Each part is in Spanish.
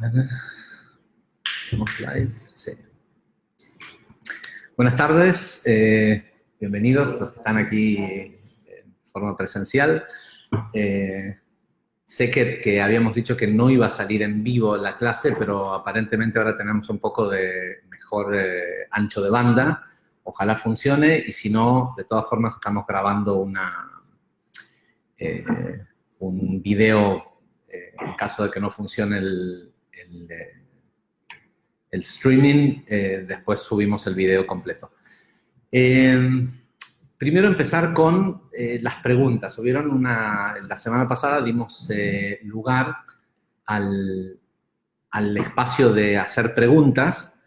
¿Estamos live? Sí. Buenas tardes, bienvenidos los que están aquí en forma presencial. Sé que habíamos dicho que no iba a salir en vivo la clase, pero aparentemente ahora tenemos un poco de mejor ancho de banda. Ojalá funcione, y si no, de todas formas estamos grabando un video en caso de que no funcione el streaming, después subimos el video completo. Primero empezar con las preguntas. La semana pasada dimos lugar al espacio de hacer preguntas.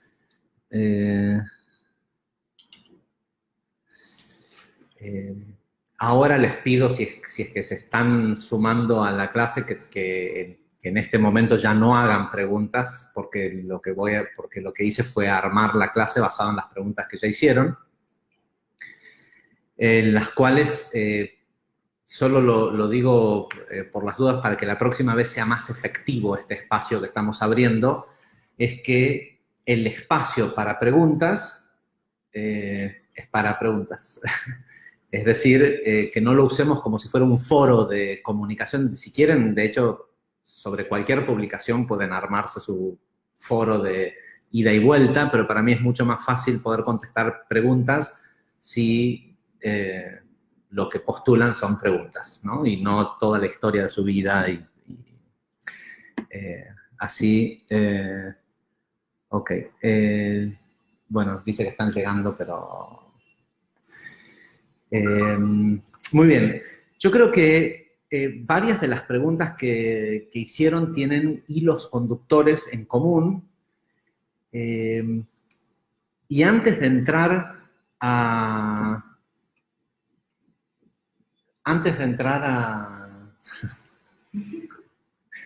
Ahora les pido, si es que se están sumando a la clase, que en este momento ya no hagan preguntas, porque lo que hice fue armar la clase basado en las preguntas que ya hicieron, las cuales, solo lo digo por las dudas, para que la próxima vez sea más efectivo este espacio que estamos abriendo, es que el espacio para preguntas es para preguntas. Es decir, que no lo usemos como si fuera un foro de comunicación. Si quieren, de hecho, sobre cualquier publicación pueden armarse su foro de ida y vuelta, pero para mí es mucho más fácil poder contestar preguntas si lo que postulan son preguntas, ¿no? Y no toda la historia de su vida. Así, ok. Bueno, dice que están llegando, pero... muy bien. Yo creo que varias de las preguntas que hicieron tienen hilos conductores en común. Y antes de entrar a...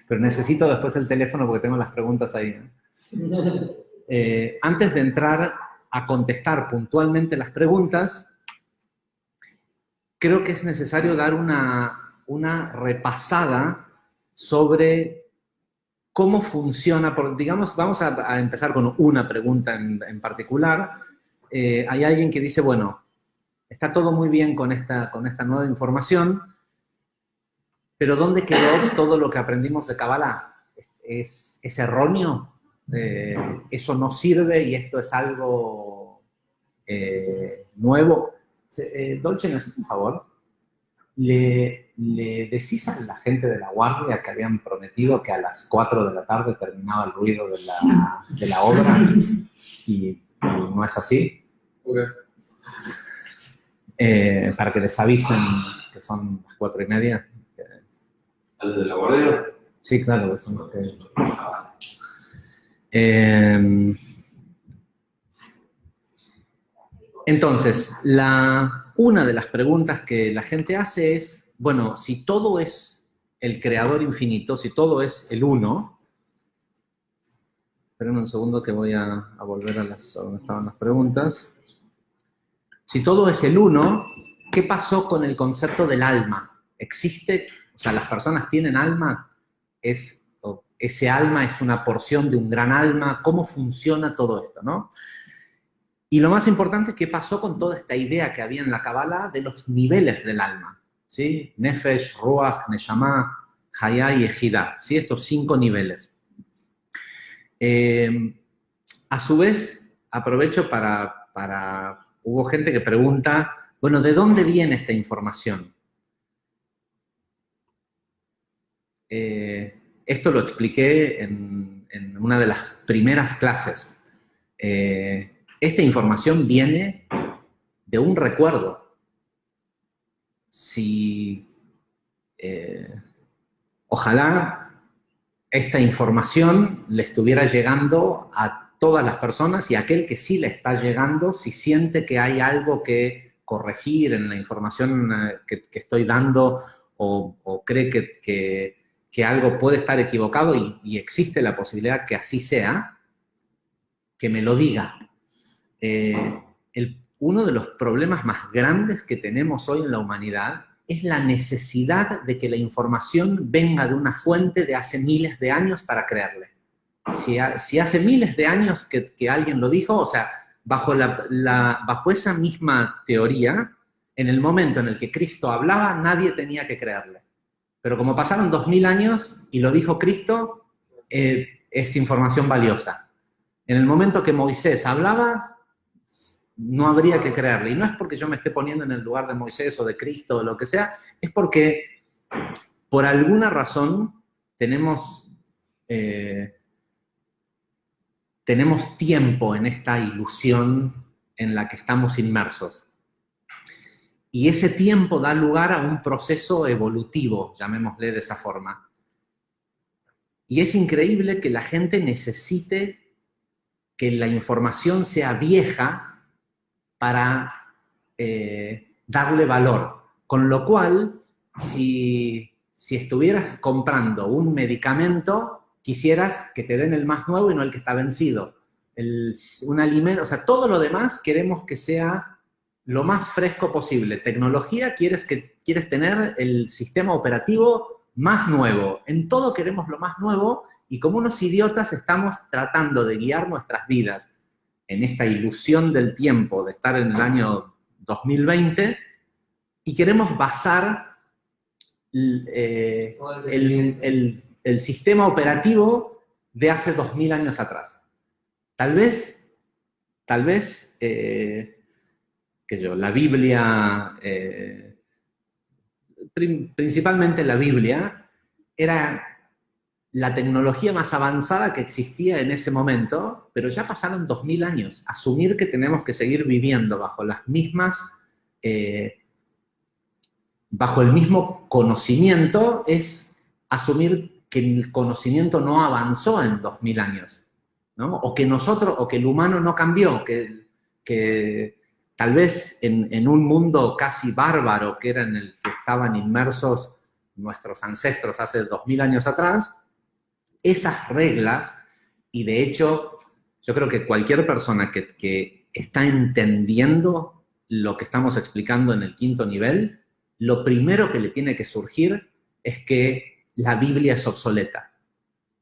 Pero necesito después el teléfono porque tengo las preguntas ahí, ¿no? Antes de entrar a contestar puntualmente las preguntas, creo que es necesario dar una repasada sobre cómo funciona. Digamos, vamos a empezar con una pregunta en particular. Hay alguien que dice, bueno, está todo muy bien con esta nueva información, pero ¿dónde quedó todo lo que aprendimos de Kabbalah? ¿Es erróneo? ¿Eso no sirve y esto es algo nuevo? Dolce, ¿me haces un favor? ¿Le decís a la gente de la guardia que habían prometido que a las 4 de la tarde terminaba el ruido de la obra? Y no es así. Okay. Para que les avisen que son las 4:30. ¿A los de la guardia? Sí, claro, son los que... Entonces, una de las preguntas que la gente hace es, bueno, si todo es el creador infinito, si todo es el uno, esperen un segundo que voy a volver a donde estaban las preguntas. Si todo es el uno, ¿qué pasó con el concepto del alma? ¿Existe? O sea, ¿las personas tienen alma? ¿Ese alma es una porción de un gran alma? ¿Cómo funciona todo esto, no? Y lo más importante es qué pasó con toda esta idea que había en la Kabbalah de los niveles del alma, ¿sí? Nefesh, Ruach, Neshama, Hayá y Ejidá, ¿sí? Estos 5 niveles. A su vez, aprovecho para... Hubo gente que pregunta, bueno, ¿de dónde viene esta información? Esto lo expliqué en una de las primeras clases. Esta información viene de un recuerdo. Ojalá esta información le estuviera llegando a todas las personas, y aquel que sí le está llegando, si siente que hay algo que corregir en la información que estoy dando, o cree que algo puede estar equivocado y existe la posibilidad que así sea, que me lo diga. Uno de los problemas más grandes que tenemos hoy en la humanidad es la necesidad de que la información venga de una fuente de hace miles de años para creerle. si hace miles de años que alguien lo dijo, o sea, bajo esa misma teoría, en el momento en el que Cristo hablaba, nadie tenía que creerle. Pero como pasaron 2000 años y lo dijo Cristo, es información valiosa. En el momento que Moisés hablaba, no habría que creerle. Y no es porque yo me esté poniendo en el lugar de Moisés o de Cristo o lo que sea, es porque por alguna razón tenemos tiempo en esta ilusión en la que estamos inmersos. Y ese tiempo da lugar a un proceso evolutivo, llamémosle de esa forma. Y es increíble que la gente necesite que la información sea vieja para darle valor. Con lo cual, si estuvieras comprando un medicamento, quisieras que te den el más nuevo y no el que está vencido. Un alimento, o sea, todo lo demás queremos que sea lo más fresco posible. Tecnología, quieres tener el sistema operativo más nuevo. En todo queremos lo más nuevo y como unos idiotas estamos tratando de guiar nuestras vidas en esta ilusión del tiempo de estar en el año 2020 y queremos basar el sistema operativo de hace 2000 años atrás. Tal vez, la Biblia, principalmente la Biblia, era la tecnología más avanzada que existía en ese momento, pero ya pasaron 2000 años. Asumir que tenemos que seguir viviendo bajo las mismas, bajo el mismo conocimiento, es asumir que el conocimiento no avanzó en 2000 años, ¿no? O que el humano no cambió, que tal vez en un mundo casi bárbaro que era en el que estaban inmersos nuestros ancestros hace 2000 años atrás, esas reglas, y de hecho, yo creo que cualquier persona que está entendiendo lo que estamos explicando en el quinto nivel, lo primero que le tiene que surgir es que la Biblia es obsoleta.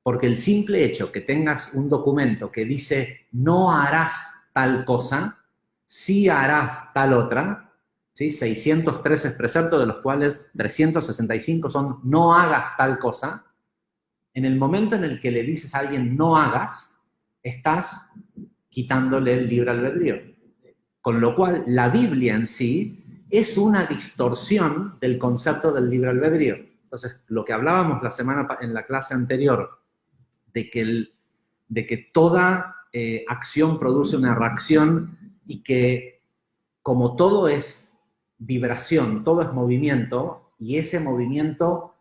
Porque el simple hecho que tengas un documento que dice no harás tal cosa, sí harás tal otra, ¿sí? 613 preceptos, de los cuales 365 son no hagas tal cosa. En el momento en el que le dices a alguien no hagas, estás quitándole el libre albedrío. Con lo cual, la Biblia en sí es una distorsión del concepto del libre albedrío. Entonces, lo que hablábamos en la clase anterior, de que toda acción produce una reacción y que como todo es vibración, todo es movimiento, y ese movimiento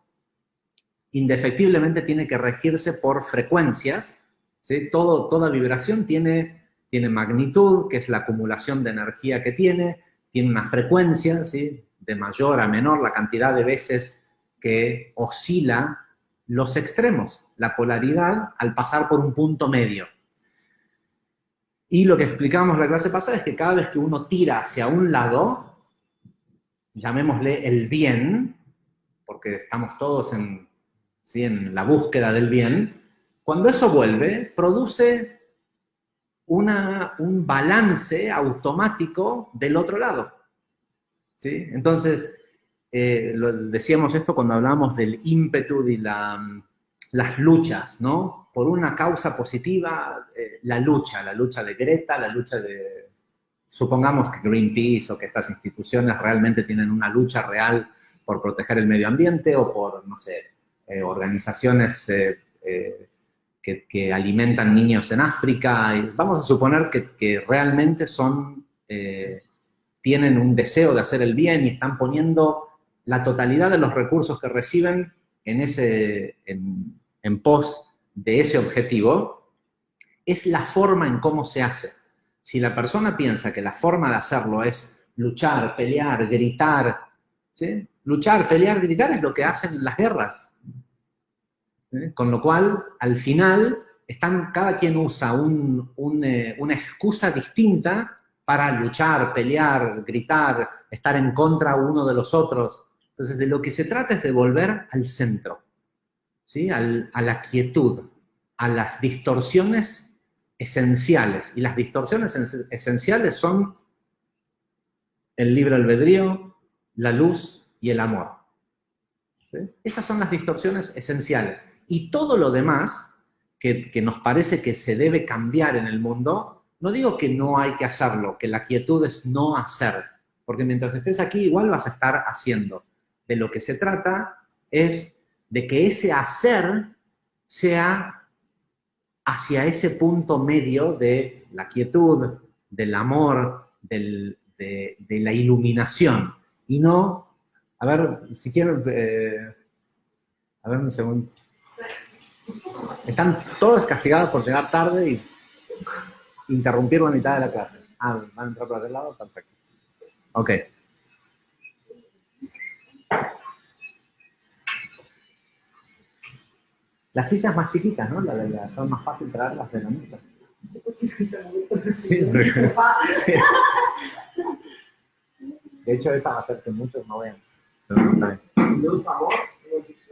indefectiblemente tiene que regirse por frecuencias, ¿sí? Toda vibración tiene magnitud, que es la acumulación de energía que tiene una frecuencia, ¿sí? De mayor a menor, la cantidad de veces que oscila los extremos, la polaridad al pasar por un punto medio. Y lo que explicamos la clase pasada es que cada vez que uno tira hacia un lado, llamémosle el bien, porque estamos todos en la búsqueda del bien, cuando eso vuelve, produce un balance automático del otro lado. ¿Sí? Entonces, decíamos esto cuando hablábamos del ímpetu y las luchas, ¿no? Por una causa positiva, la lucha de Greta, la lucha de, supongamos que Greenpeace o que estas instituciones realmente tienen una lucha real por proteger el medio ambiente o por, no sé, organizaciones que alimentan niños en África. Y vamos a suponer que realmente tienen un deseo de hacer el bien y están poniendo la totalidad de los recursos que reciben en pos de ese objetivo. Es la forma en cómo se hace. Si la persona piensa que la forma de hacerlo es luchar, pelear, gritar, ¿sí? Luchar, pelear, gritar es lo que hacen en las guerras. Con lo cual, al final, cada quien usa una excusa distinta para luchar, pelear, gritar, estar en contra uno de los otros. Entonces, de lo que se trata es de volver al centro, ¿sí? A la quietud. a las distorsiones esenciales. Y las distorsiones esenciales son el libre albedrío, la luz y el amor. ¿Sí? Esas son las distorsiones esenciales. Y todo lo demás que nos parece que se debe cambiar en el mundo, no digo que no hay que hacerlo, que la quietud es no hacer, porque mientras estés aquí igual vas a estar haciendo. De lo que se trata es de que ese hacer sea hacia ese punto medio de la quietud, del amor, de la iluminación, y no, a ver, si quieren, a ver un segundo. Están todos castigados por llegar tarde y interrumpir la mitad de la clase. Ah, ¿van a entrar por aquel lado? Perfecto. Ok. Las sillas más chiquitas, ¿no? Son más fácil traerlas de la mesa. Sí, sí. De hecho, esa va a hacer que muchos no vean.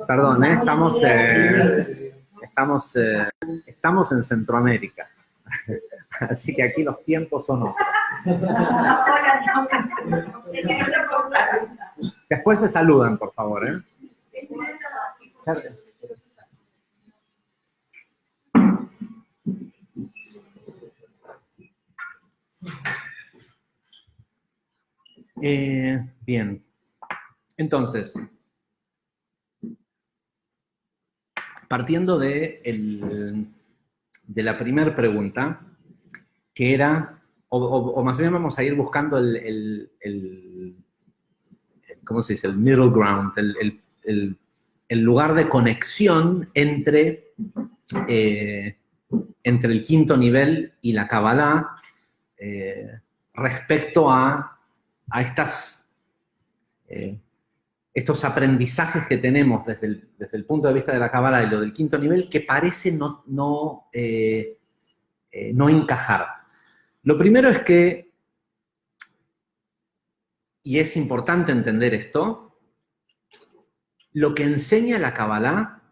Perdón, estamos en Centroamérica. Así que aquí los tiempos son otros. Después se saludan, por favor, ¿eh? Bien. Entonces, partiendo de la primera pregunta, que era, o más bien vamos a ir buscando ¿cómo se dice? El middle ground, el lugar de conexión entre el quinto nivel y la Kabbalah respecto a estos aprendizajes que tenemos desde el punto de vista de la Kabbalah y lo del quinto nivel que parece no encajar. Lo primero es que, y es importante entender esto, lo que enseña la Kabbalah,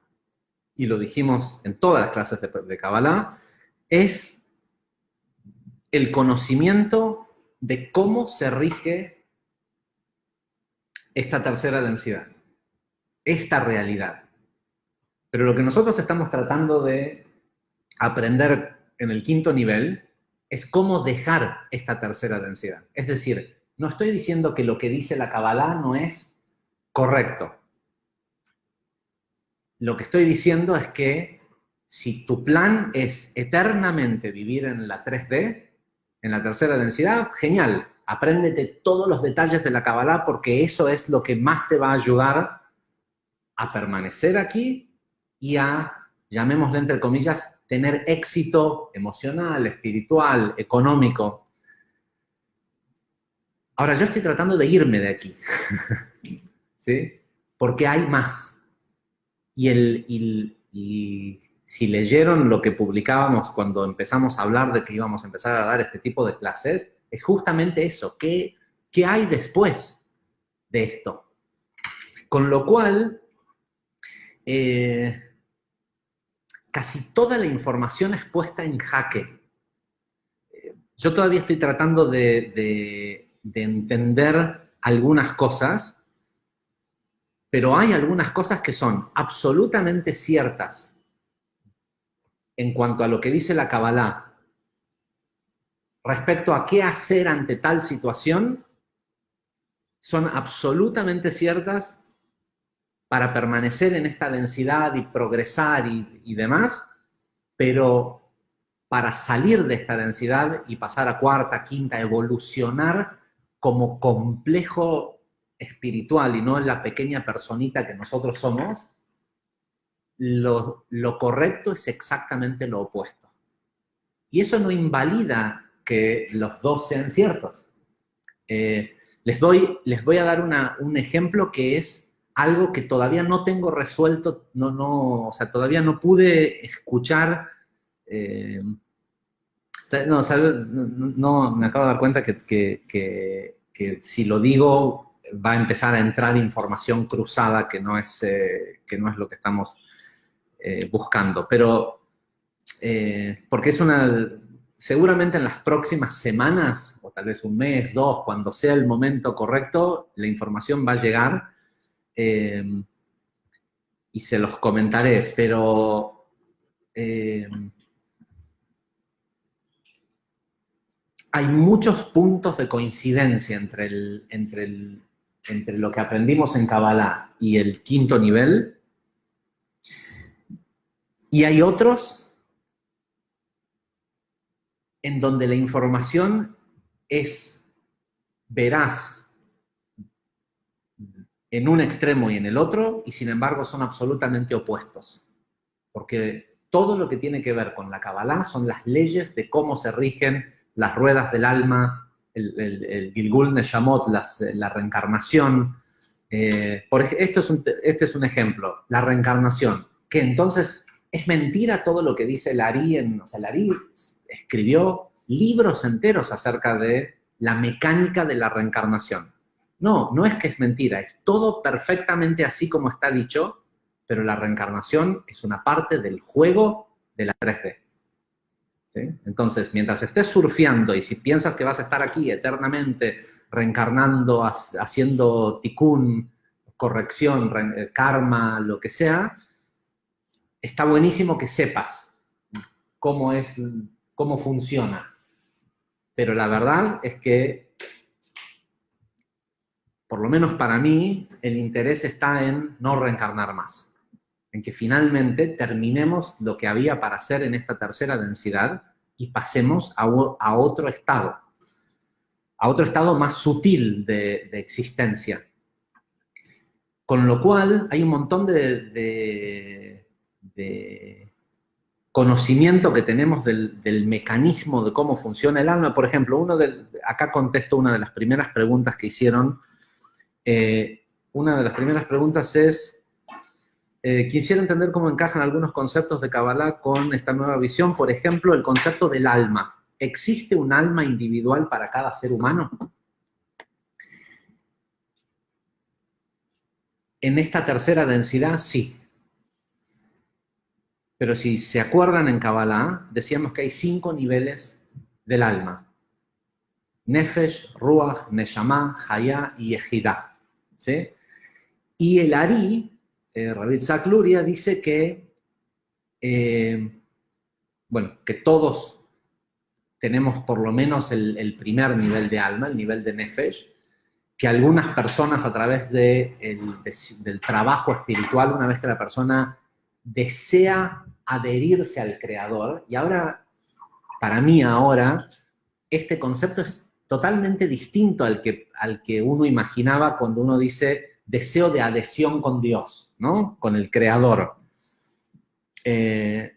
y lo dijimos en todas las clases de Kabbalah, es el conocimiento de cómo se rige esta tercera densidad, esta realidad. Pero lo que nosotros estamos tratando de aprender en el quinto nivel es cómo dejar esta tercera densidad. Es decir, no estoy diciendo que lo que dice la Kabbalah no es correcto. Lo que estoy diciendo es que si tu plan es eternamente vivir en la 3D, en la tercera densidad, genial. Apréndete todos los detalles de la Kabbalah porque eso es lo que más te va a ayudar a permanecer aquí y a, llamémosle entre comillas, tener éxito emocional, espiritual, económico. Ahora, yo estoy tratando de irme de aquí, ¿sí? Porque hay más. Y si leyeron lo que publicábamos cuando empezamos a hablar de que íbamos a empezar a dar este tipo de clases, es justamente eso. ¿Qué hay después de esto? Con lo cual, casi toda la información es puesta en jaque. Yo todavía estoy tratando de entender algunas cosas, pero hay algunas cosas que son absolutamente ciertas en cuanto a lo que dice la Kabbalah respecto a qué hacer ante tal situación, son absolutamente ciertas para permanecer en esta densidad y progresar y demás, pero para salir de esta densidad y pasar a cuarta, quinta, evolucionar como complejo espiritual y no la pequeña personita que nosotros somos, lo correcto es exactamente lo opuesto. Y eso no invalida que los dos sean ciertos. Les voy a dar un ejemplo que es algo que todavía no tengo resuelto, o sea, todavía no pude escuchar. Me acabo de dar cuenta que si lo digo va a empezar a entrar información cruzada que no es lo que estamos buscando. Pero porque seguramente en las próximas semanas, o tal vez un mes, dos, cuando sea el momento correcto, la información va a llegar y se los comentaré, pero hay muchos puntos de coincidencia entre lo que aprendimos en Kabbalah y el quinto nivel, y hay otros en donde la información es veraz en un extremo y en el otro, y sin embargo son absolutamente opuestos. Porque todo lo que tiene que ver con la Kabbalah son las leyes de cómo se rigen las ruedas del alma, el Gilgul Neshamot, la reencarnación. Este es un ejemplo, la reencarnación, que entonces es mentira todo lo que dice el Ari. O sea, el Ari escribió libros enteros acerca de la mecánica de la reencarnación. No, no es que es mentira, es todo perfectamente así como está dicho, pero la reencarnación es una parte del juego de la 3D. ¿Sí? Entonces, mientras estés surfeando y si piensas que vas a estar aquí eternamente reencarnando, haciendo tikkun, corrección, karma, lo que sea, está buenísimo que sepas cómo funciona. Pero la verdad es que, por lo menos para mí, el interés está en no reencarnar más. En que finalmente terminemos lo que había para hacer en esta tercera densidad y pasemos a otro estado más sutil de existencia. Con lo cual hay un montón de conocimiento que tenemos del mecanismo de cómo funciona el alma. Por ejemplo, acá contesto una de las primeras preguntas que hicieron. Una de las primeras preguntas es, quisiera entender cómo encajan algunos conceptos de Kabbalah con esta nueva visión. Por ejemplo, el concepto del alma. ¿Existe un alma individual para cada ser humano? En esta tercera densidad, sí. Pero si se acuerdan en Kabbalah, decíamos que hay 5 niveles del alma. Nefesh, Ruach, Neshama, Hayá y Ejidá. ¿Sí? Y el Ari, Rabbi Tzak Luria, dice que, que todos tenemos por lo menos el primer nivel de alma, el nivel de Nefesh, que algunas personas a través del trabajo espiritual, una vez que la persona desea adherirse al Creador, y ahora, para mí ahora, este concepto es totalmente distinto al que uno imaginaba cuando uno dice deseo de adhesión con Dios, ¿no? Con el Creador. Desde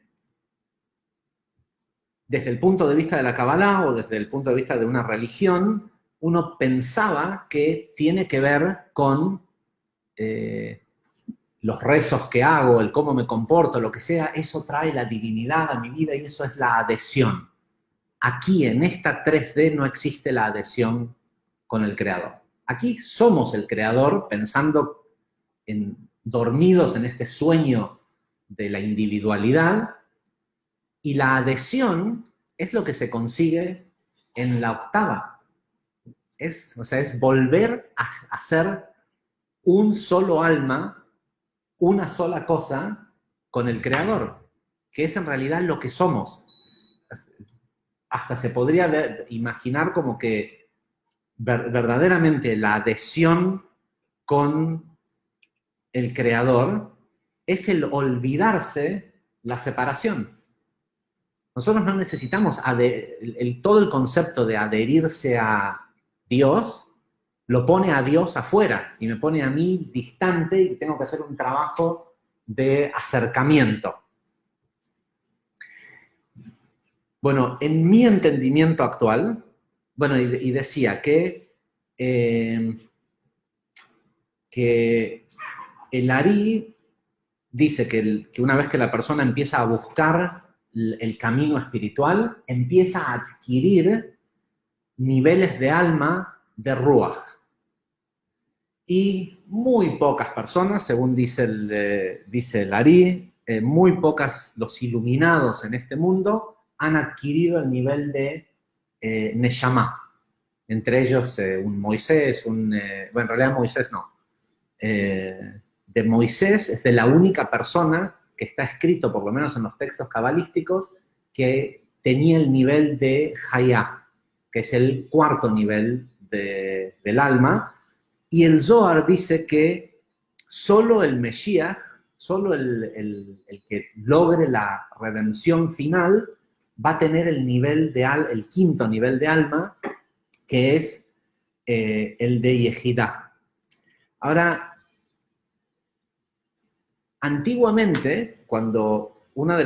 el punto de vista de la Kabbalah o desde el punto de vista de una religión, uno pensaba que tiene que ver con los rezos que hago, el cómo me comporto, lo que sea, eso trae la divinidad a mi vida y eso es la adhesión. Aquí, en esta 3D, no existe la adhesión con el Creador. Aquí somos el Creador pensando dormidos en este sueño de la individualidad, y la adhesión es lo que se consigue en la octava. Es volver a ser un solo alma, una sola cosa con el Creador, que es en realidad lo que somos. Hasta se podría imaginar como que verdaderamente la adhesión con el Creador es el olvidarse la separación. Nosotros no necesitamos todo el concepto de adherirse a Dios, lo pone a Dios afuera y me pone a mí distante y tengo que hacer un trabajo de acercamiento. Bueno, en mi entendimiento actual, y decía que el Ari dice que una vez que la persona empieza a buscar el camino espiritual, empieza a adquirir niveles de alma de Ruach. Y muy pocas personas, según dice el Ari, muy pocas, los iluminados en este mundo, han adquirido el nivel de Neshama. Entre ellos un Moisés, bueno, en realidad Moisés no. De Moisés es de la única persona que está escrito, por lo menos en los textos cabalísticos, que tenía el nivel de Hayá, que es el cuarto nivel del alma, y el Zohar dice que solo el Mesías, solo el que logre la redención final, va a tener el nivel el quinto nivel de alma, que es el de Yehidá. Ahora, antiguamente, cuando una de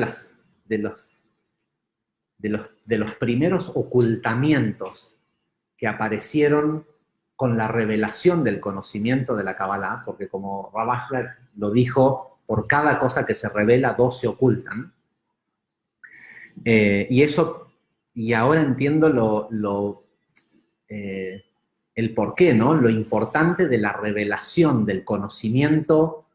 los primeros ocultamientos que aparecieron con la revelación del conocimiento de la Kabbalah, porque como Ravashler lo dijo, por cada cosa que se revela, dos se ocultan. Y ahora entiendo el porqué, ¿no? Lo importante de la revelación del conocimiento,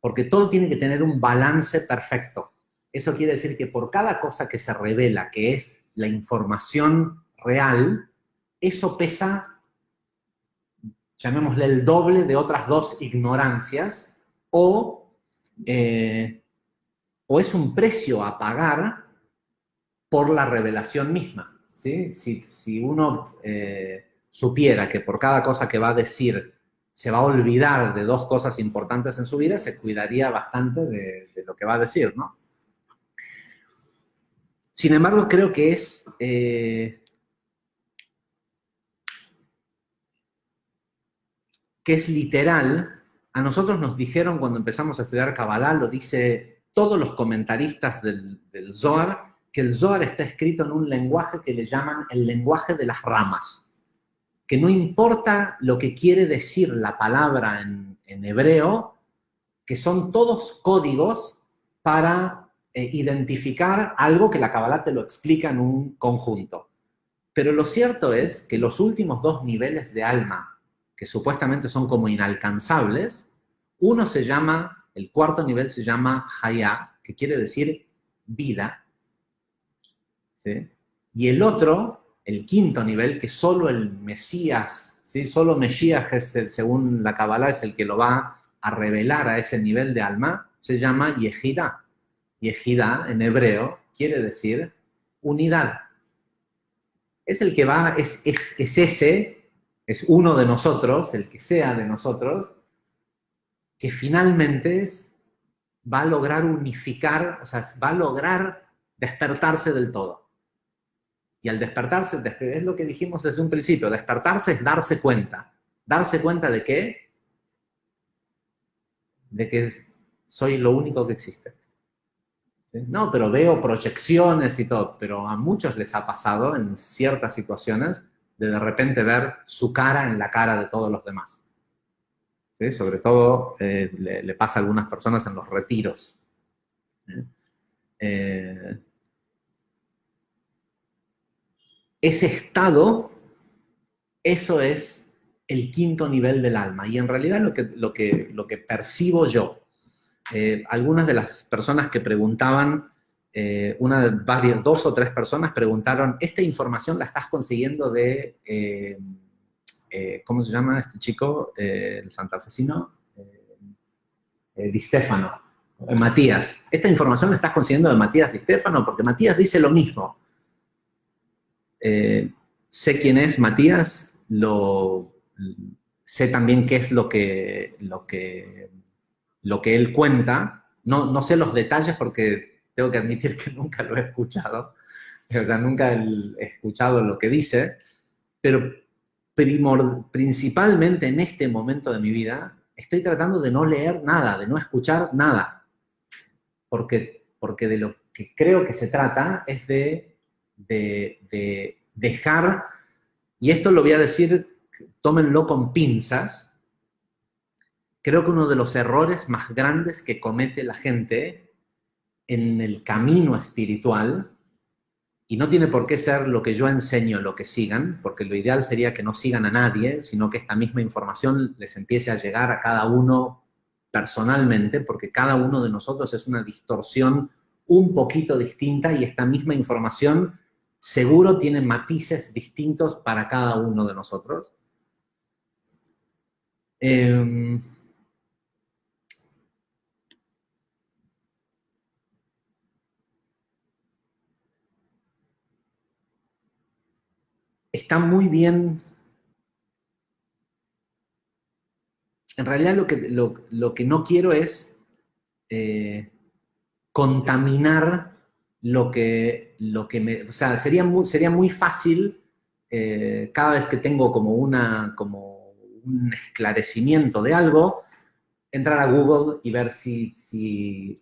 porque todo tiene que tener un balance perfecto. Eso quiere decir que por cada cosa que se revela, que es la información real, eso pesa, llamémosle el doble de otras dos ignorancias, o es un precio a pagar por la revelación misma, ¿sí? Si uno supiera que por cada cosa que va a decir se va a olvidar de dos cosas importantes en su vida, se cuidaría bastante de lo que va a decir, ¿no? Sin embargo, creo que es literal. A nosotros nos dijeron cuando empezamos a estudiar Kabbalah, lo dice todos los comentaristas del Zohar, que el Zohar está escrito en un lenguaje que le llaman el lenguaje de las ramas. Que no importa lo que quiere decir la palabra en hebreo, que son todos códigos para identificar algo que la Kabbalah te lo explica en un conjunto. Pero lo cierto es que los últimos dos niveles de alma, que supuestamente son como inalcanzables, uno se llama, el cuarto nivel se llama Hayá, que quiere decir vida, ¿sí? Y el otro, el quinto nivel, que solo el Mesías, ¿sí? Solo Mesías, según la Kabbalah, es el que lo va a revelar a ese nivel de alma, se llama Yehidá. Yehidá, en hebreo, quiere decir unidad. Es el que va, es uno de nosotros, el que sea de nosotros, que finalmente va a lograr unificar, o sea, va a lograr despertarse del todo. Y al despertarse, es lo que dijimos desde un principio, despertarse es darse cuenta. ¿Darse cuenta de qué? De que soy lo único que existe. ¿Sí? No, pero veo proyecciones y todo, pero a muchos les ha pasado en ciertas situaciones de repente ver su cara en la cara de todos los demás. ¿Sí? Sobre todo le pasa a algunas personas en los retiros. Ese estado, eso es el quinto nivel del alma. Y en realidad lo que percibo yo, algunas de las personas que preguntaban, dos o tres personas preguntaron, ¿esta información la estás consiguiendo de, ¿cómo se llama este chico? El santafesino, Di Stefano, Matías. ¿Esta información la estás consiguiendo de Matías Di Stefano? Porque Matías dice lo mismo. Sé quién es Matías, sé también qué es lo que él cuenta. No sé los detalles porque tengo que admitir que nunca lo he escuchado. O sea, nunca he escuchado lo que dice, pero principalmente en este momento de mi vida estoy tratando de no leer nada, de no escuchar nada. Porque de lo que creo que se trata es de dejar, y esto lo voy a decir, tómenlo con pinzas. Creo que uno de los errores más grandes que comete la gente en el camino espiritual, y no tiene por qué ser lo que yo enseño lo que sigan, porque lo ideal sería que no sigan a nadie, sino que esta misma información les empiece a llegar a cada uno personalmente, porque cada uno de nosotros es una distorsión un poquito distinta y esta misma información seguro tiene matices distintos para cada uno de nosotros. Está muy bien. En realidad lo que no quiero es contaminar lo que me... O sea, sería muy fácil cada vez que tengo como un esclarecimiento de algo, entrar a Google y ver si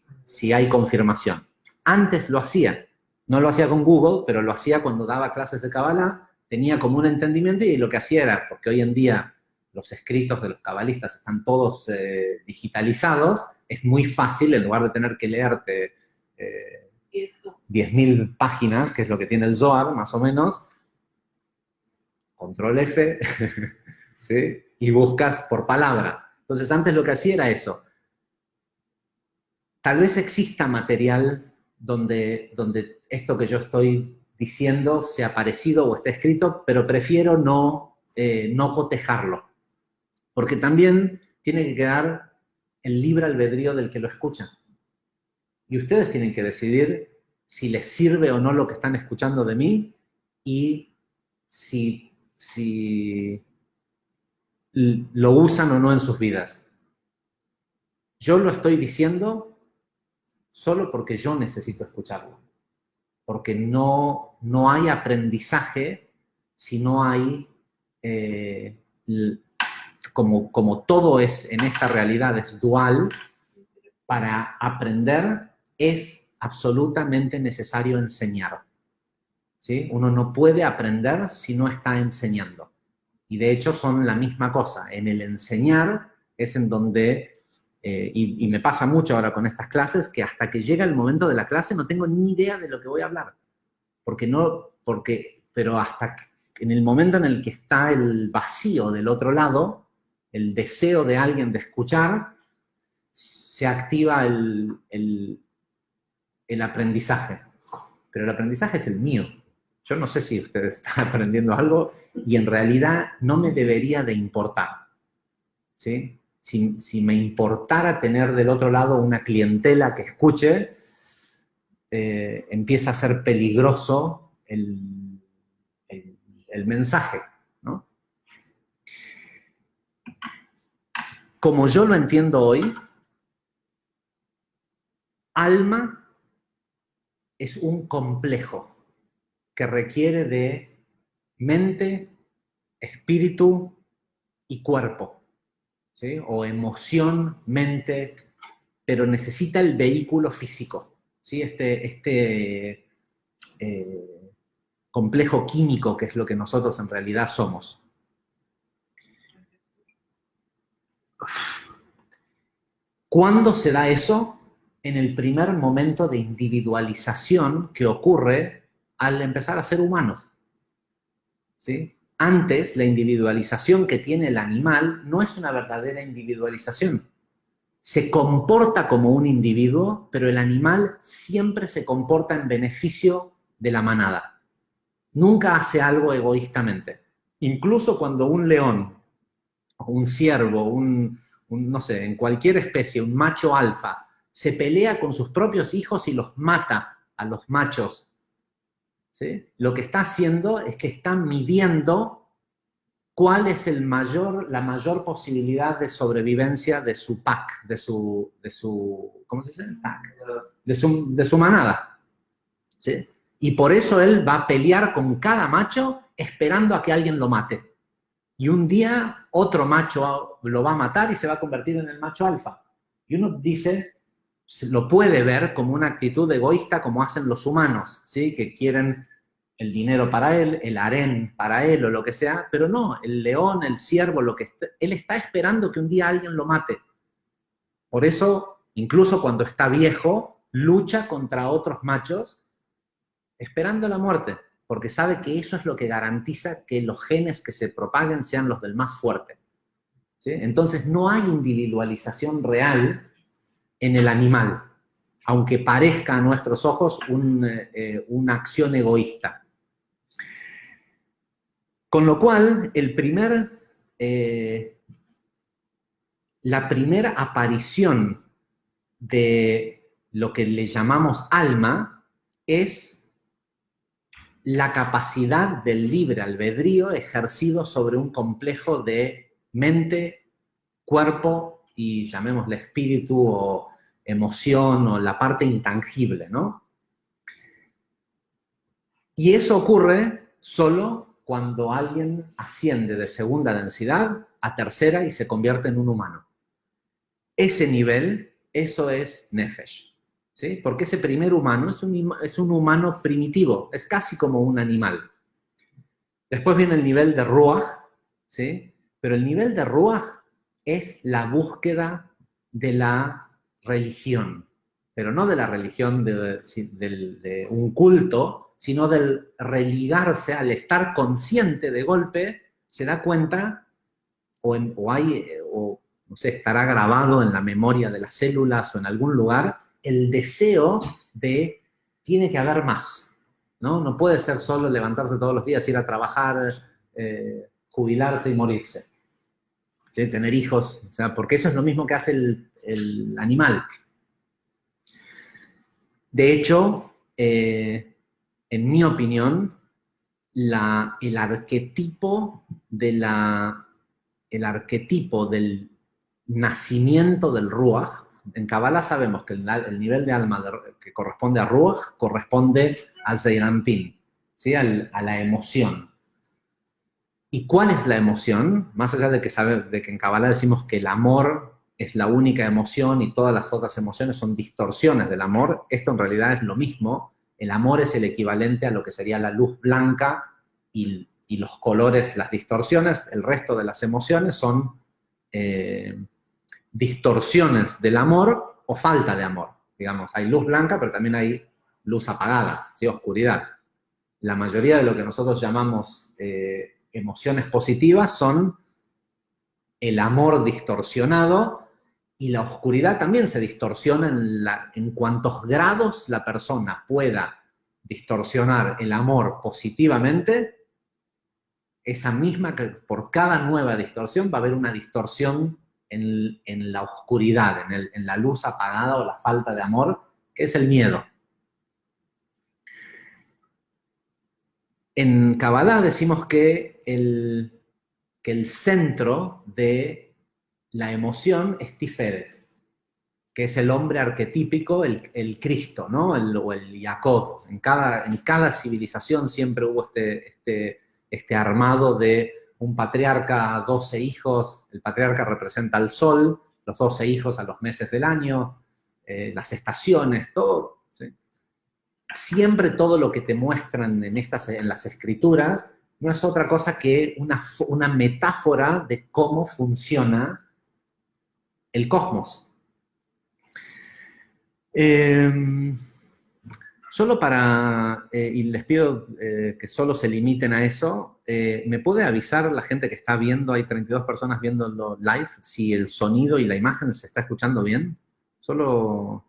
hay confirmación. Antes lo hacía. No lo hacía con Google, pero lo hacía cuando daba clases de Kabbalah. Tenía como un entendimiento y lo que hacía era, porque hoy en día los escritos de los cabalistas están todos digitalizados, es muy fácil, en lugar de tener que leerte 10.000 páginas, que es lo que tiene el Zohar, más o menos, control F, ¿sí? Y buscas por palabra. Entonces, antes lo que hacía era eso. Tal vez exista material donde esto que yo estoy diciendo sea parecido o esté escrito, pero prefiero no cotejarlo. Porque también tiene que quedar el libre albedrío del que lo escucha. Y ustedes tienen que decidir si les sirve o no lo que están escuchando de mí y si lo usan o no en sus vidas. Yo lo estoy diciendo solo porque yo necesito escucharlo. Porque no hay aprendizaje si no hay... como todo es en esta realidad es dual, para aprender es absolutamente necesario enseñar. ¿Sí? Uno no puede aprender si no está enseñando. Y de hecho son la misma cosa. En el enseñar es en donde, y me pasa mucho ahora con estas clases, que hasta que llega el momento de la clase no tengo ni idea de lo que voy a hablar. Pero hasta en el momento en el que está el vacío del otro lado, el deseo de alguien de escuchar, se activa el aprendizaje. Pero el aprendizaje es el mío. Yo no sé si ustedes están aprendiendo algo y en realidad no me debería de importar. ¿Sí? Si me importara tener del otro lado una clientela que escuche, empieza a ser peligroso el mensaje, ¿no? Como yo lo entiendo hoy, alma es un complejo que requiere de mente, espíritu y cuerpo, ¿sí? O emoción, mente, pero necesita el vehículo físico, ¿sí? Complejo químico que es lo que nosotros en realidad somos. ¿Cuándo se da eso? En el primer momento de individualización que ocurre al empezar a ser humanos. ¿Sí? Antes, la individualización que tiene el animal no es una verdadera individualización. Se comporta como un individuo, pero el animal siempre se comporta en beneficio de la manada. Nunca hace algo egoístamente. Incluso cuando un león, un ciervo, no sé, en cualquier especie, un macho alfa, se pelea con sus propios hijos y los mata a los machos, ¿sí? Lo que está haciendo es que está midiendo cuál es la mayor posibilidad de sobrevivencia de su pack, de su ¿cómo se dice? Pack, de su manada, ¿sí? Y por eso él va a pelear con cada macho esperando a que alguien lo mate. Y un día otro macho lo va a matar y se va a convertir en el macho alfa. Y uno dice, lo puede ver como una actitud egoísta como hacen los humanos, ¿sí? Que quieren el dinero para él, el harén para él o lo que sea, pero no, el león, el ciervo, él está esperando que un día alguien lo mate. Por eso, incluso cuando está viejo, lucha contra otros machos esperando la muerte, porque sabe que eso es lo que garantiza que los genes que se propaguen sean los del más fuerte. ¿sí? Entonces no hay individualización real en el animal, aunque parezca a nuestros ojos una acción egoísta. Con lo cual, la primera aparición de lo que le llamamos alma es la capacidad del libre albedrío ejercido sobre un complejo de mente, cuerpo y llamémosle espíritu o emoción o la parte intangible, ¿no? Y eso ocurre solo cuando alguien asciende de segunda densidad a tercera y se convierte en un humano. Ese nivel, eso es Nefesh, ¿sí? Porque ese primer humano es un humano primitivo, es casi como un animal. Después viene el nivel de Ruach, ¿sí? Pero el nivel de Ruach es la búsqueda de la religión, pero no de la religión de un culto, sino del religarse, al estar consciente de golpe, se da cuenta, no sé, estará grabado en la memoria de las células o en algún lugar, el deseo de, tiene que haber más, ¿no? No puede ser solo levantarse todos los días, ir a trabajar, jubilarse y morirse, ¿sí? Tener hijos, o sea, porque eso es lo mismo que hace el animal. De hecho, en mi opinión, el arquetipo del nacimiento del Ruach, en Kabbalah sabemos que el nivel de alma que corresponde a Ruach corresponde al Zeirampin, ¿sí? A la emoción. ¿Y cuál es la emoción? Más allá de que en Kabbalah decimos que el amor es la única emoción y todas las otras emociones son distorsiones del amor, esto en realidad es lo mismo. El amor es el equivalente a lo que sería la luz blanca y los colores, las distorsiones. El resto de las emociones son distorsiones del amor o falta de amor. Digamos, hay luz blanca, pero también hay luz apagada, ¿sí? Oscuridad. La mayoría de lo que nosotros llamamos emociones positivas son el amor distorsionado, y la oscuridad también se distorsiona en cuantos grados la persona pueda distorsionar el amor positivamente, esa misma, que por cada nueva distorsión va a haber una distorsión en la oscuridad, en la luz apagada o la falta de amor, que es el miedo. En Kabbalah decimos que el centro de la emoción es Tiferet, que es el hombre arquetípico, el Cristo, ¿no? O el Jacob. En cada civilización siempre hubo este armado de un patriarca, 12 hijos, el patriarca representa al sol, los 12 hijos a los meses del año, las estaciones, todo, ¿sí? Siempre todo lo que te muestran en las escrituras no es otra cosa que una metáfora de cómo funciona el cosmos. Solo y les pido que solo se limiten a eso, ¿me puede avisar la gente que está viendo, hay 32 personas viendo live, si el sonido y la imagen se está escuchando bien? Solo,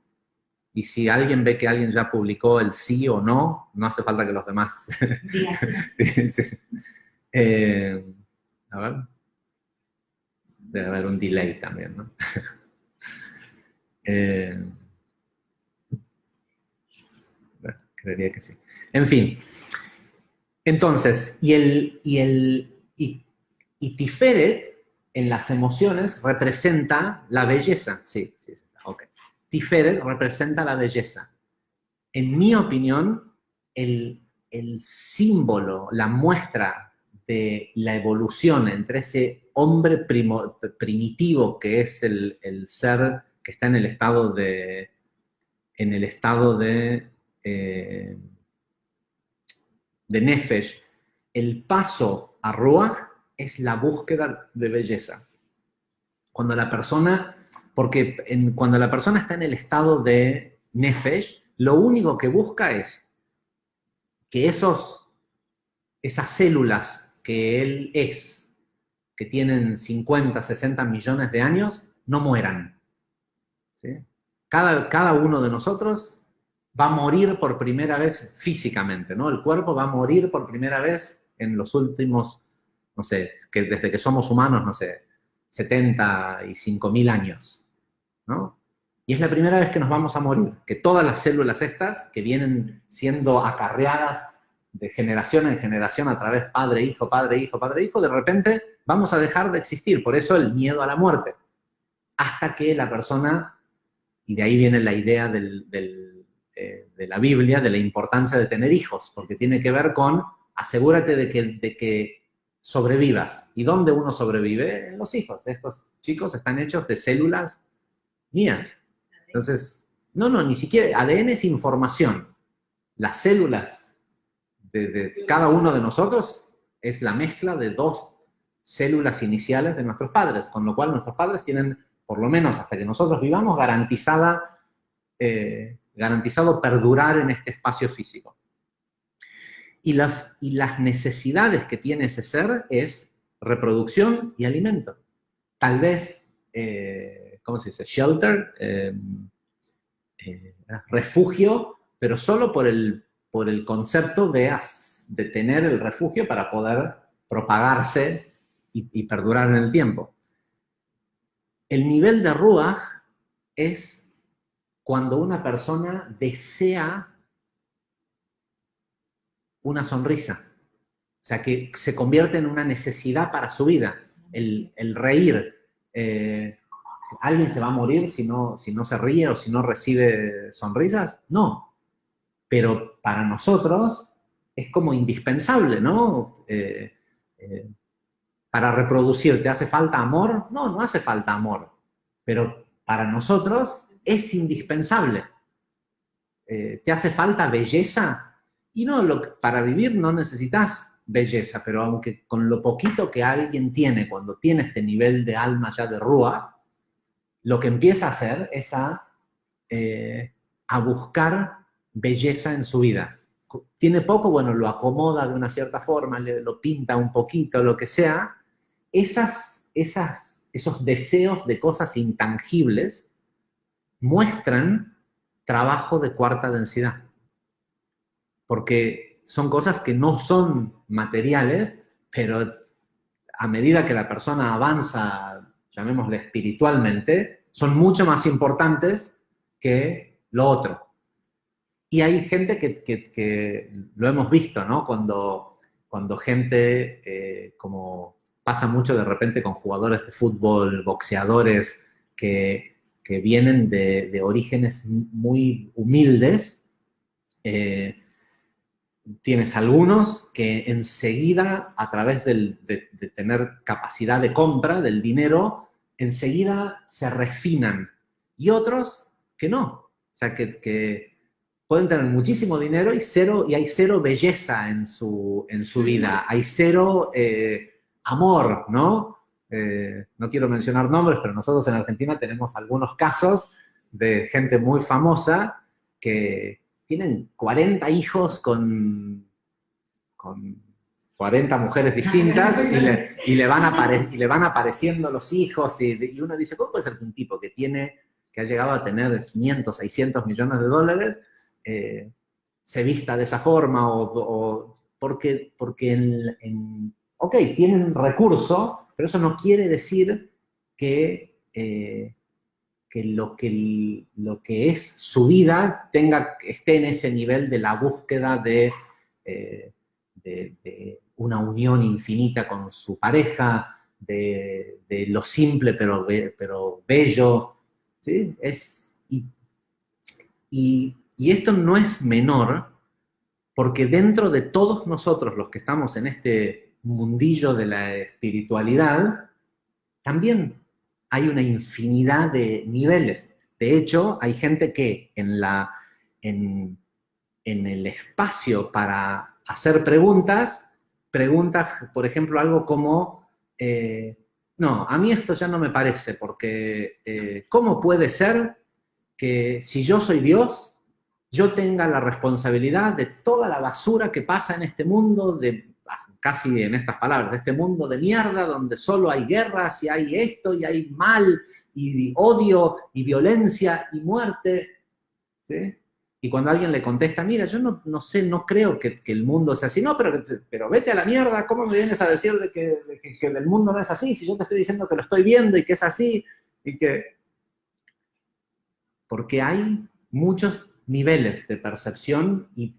y si alguien ve que alguien ya publicó el sí o no, no hace falta que los demás... sí. A ver, debe haber un delay también, ¿no? Creería que sí. En fin. Entonces, y Tiferet en las emociones representa la belleza. Sí, ok. Tiferet representa la belleza. En mi opinión, el símbolo, la muestra de la evolución entre ese hombre primitivo que es el ser que está en el estado de Nefesh, el paso a Ruach es la búsqueda de belleza. Cuando la persona está en el estado de Nefesh, lo único que busca es que esas células que él es, que tienen 50, 60 millones de años no mueran. ¿Sí? Cada uno de nosotros va a morir por primera vez físicamente, ¿no? El cuerpo va a morir por primera vez en los últimos, no sé, que desde que somos humanos, no sé, 75.000 años, ¿no? Y es la primera vez que nos vamos a morir, que todas las células estas, que vienen siendo acarreadas de generación en generación a través padre, hijo, padre, hijo, padre, hijo, de repente vamos a dejar de existir. Por eso el miedo a la muerte. Hasta que la persona, y de ahí viene la idea de la Biblia, de la importancia de tener hijos, porque tiene que ver con asegúrate de que sobrevivas. ¿Y dónde uno sobrevive? En los hijos. Estos chicos están hechos de células mías. Entonces, no, ni siquiera, ADN es información. Las células de cada uno de nosotros es la mezcla de dos células iniciales de nuestros padres, con lo cual nuestros padres tienen, por lo menos hasta que nosotros vivamos, garantizado perdurar en este espacio físico. Y las necesidades que tiene ese ser es reproducción y alimento. Tal vez, ¿cómo se dice? Shelter, refugio, pero solo por el concepto de tener el refugio para poder propagarse y perdurar en el tiempo. El nivel de Ruach es cuando una persona desea una sonrisa. O sea, que se convierte en una necesidad para su vida. El reír. ¿Alguien se va a morir si no se ríe o si no recibe sonrisas? No. Pero para nosotros es como indispensable, ¿no? Para reproducir, ¿te hace falta amor? No hace falta amor. Pero para nosotros es indispensable. ¿Te hace falta belleza? Y no, para vivir no necesitas belleza, pero aunque con lo poquito que alguien tiene, cuando tiene este nivel de alma ya de Ruach, lo que empieza a hacer es a buscar belleza en su vida. Tiene poco, bueno, lo acomoda de una cierta forma, lo pinta un poquito, lo que sea. Esos deseos de cosas intangibles muestran trabajo de cuarta densidad. Porque son cosas que no son materiales, pero a medida que la persona avanza, llamémosle espiritualmente, son mucho más importantes que lo otro. Y hay gente que lo hemos visto, ¿no? Cuando gente, como pasa mucho de repente con jugadores de fútbol, boxeadores, que vienen de orígenes muy humildes, tienes algunos que enseguida, a través de tener capacidad de compra del dinero, enseguida se refinan. Y otros que no. O sea, que pueden tener muchísimo dinero y hay cero belleza en su vida. Hay cero amor, ¿no? No quiero mencionar nombres, pero nosotros en Argentina tenemos algunos casos de gente muy famosa que tienen 40 hijos con 40 mujeres distintas y le van apareciendo los hijos y uno dice, ¿cómo puede ser que un tipo que ha llegado a tener 500, 600 millones de dólares se vista de esa forma? Porque ok, tienen recurso, pero eso no quiere decir que lo que es su vida esté en ese nivel de la búsqueda de una unión infinita con su pareja, de lo simple pero bello, ¿sí? Y esto no es menor, porque dentro de todos nosotros los que estamos en este mundillo de la espiritualidad, también hay una infinidad de niveles. De hecho, hay gente que en el espacio para hacer preguntas, por ejemplo, algo como, no, a mí esto ya no me parece, porque ¿cómo puede ser que si yo soy Dios, yo tenga la responsabilidad de toda la basura que pasa en este mundo, de casi en estas palabras, de este mundo de mierda donde solo hay guerras y hay esto y hay mal y odio y violencia y muerte, ¿sí? Y cuando alguien le contesta, mira, yo no sé, no creo que el mundo sea así. No, pero vete a la mierda, ¿cómo me vienes a decir que el mundo no es así? Si yo te estoy diciendo que lo estoy viendo y que es así, y que... Porque hay muchos niveles de percepción y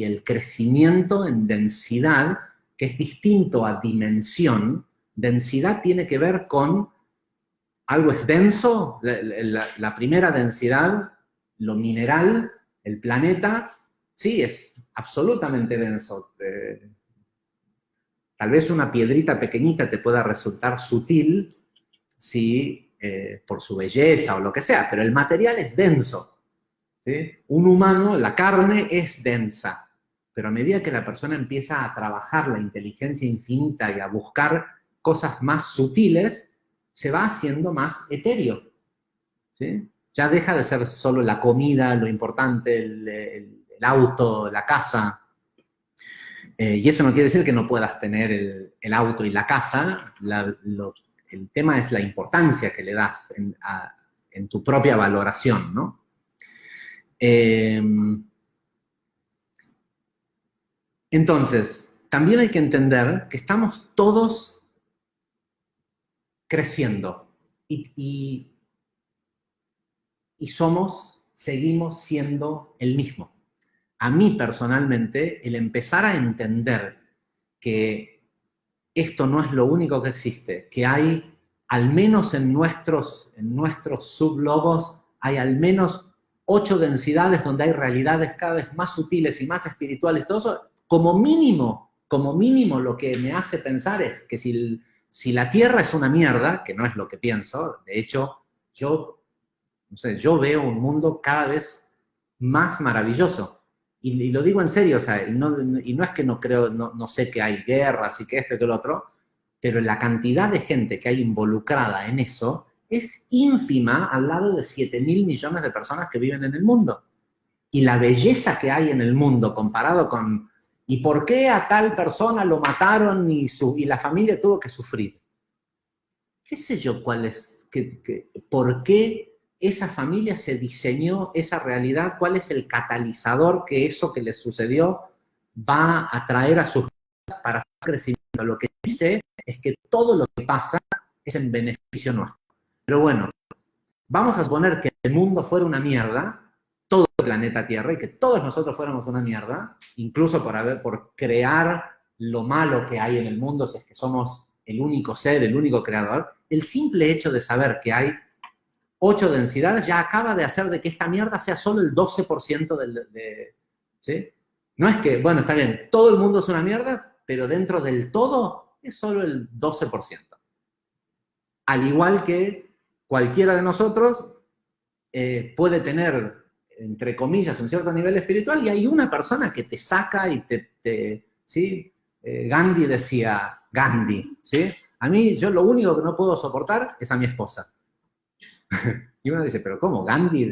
el crecimiento en densidad, que es distinto a dimensión. Densidad tiene que ver con algo es denso, la primera densidad, lo mineral, el planeta, sí, es absolutamente denso. Tal vez una piedrita pequeñita te pueda resultar sutil por su belleza o lo que sea, pero el material es denso, ¿sí? Un humano, la carne es densa, pero a medida que la persona empieza a trabajar la inteligencia infinita y a buscar cosas más sutiles, se va haciendo más etéreo, ¿sí? Ya deja de ser solo la comida, lo importante, el auto, la casa. Y eso no quiere decir que no puedas tener el auto y la casa. El tema es la importancia que le das en tu propia valoración, ¿no? Entonces, también hay que entender que estamos todos creciendo y seguimos siendo el mismo. A mí personalmente, el empezar a entender que esto no es lo único que existe, que hay, al menos en nuestros sublogos, hay al menos 8 densidades donde hay realidades cada vez más sutiles y más espirituales, todo eso, como mínimo lo que me hace pensar es que si la Tierra es una mierda, que no es lo que pienso, de hecho, yo veo un mundo cada vez más maravilloso. Y lo digo en serio, o sea, y no es que no creo, no sé que hay guerras y que esto y que lo otro, pero la cantidad de gente que hay involucrada en eso es ínfima al lado de 7.000 millones de personas que viven en el mundo. Y la belleza que hay en el mundo comparado con... ¿Y por qué a tal persona lo mataron y la familia tuvo que sufrir? ¿Qué sé yo cuál es? ¿Por qué esa familia se diseñó esa realidad? ¿Cuál es el catalizador que eso que le sucedió va a traer a sus vidas para su crecimiento? Lo que dice es que todo lo que pasa es en beneficio nuestro. Pero bueno, vamos a suponer que el mundo fuera una mierda, todo el planeta Tierra, y que todos nosotros fuéramos una mierda, incluso por crear lo malo que hay en el mundo, si es que somos el único ser, el único creador. El simple hecho de saber que hay 8 densidades ya acaba de hacer de que esta mierda sea solo el 12% ¿sí? No es que, bueno, está bien, todo el mundo es una mierda, pero dentro del todo es solo el 12%. Al igual que cualquiera de nosotros puede tener, entre comillas, un cierto nivel espiritual y hay una persona que te saca y ¿sí? Gandhi decía, ¿sí? A mí, yo lo único que no puedo soportar es a mi esposa. Y uno dice, ¿pero cómo? ¿Gandhi?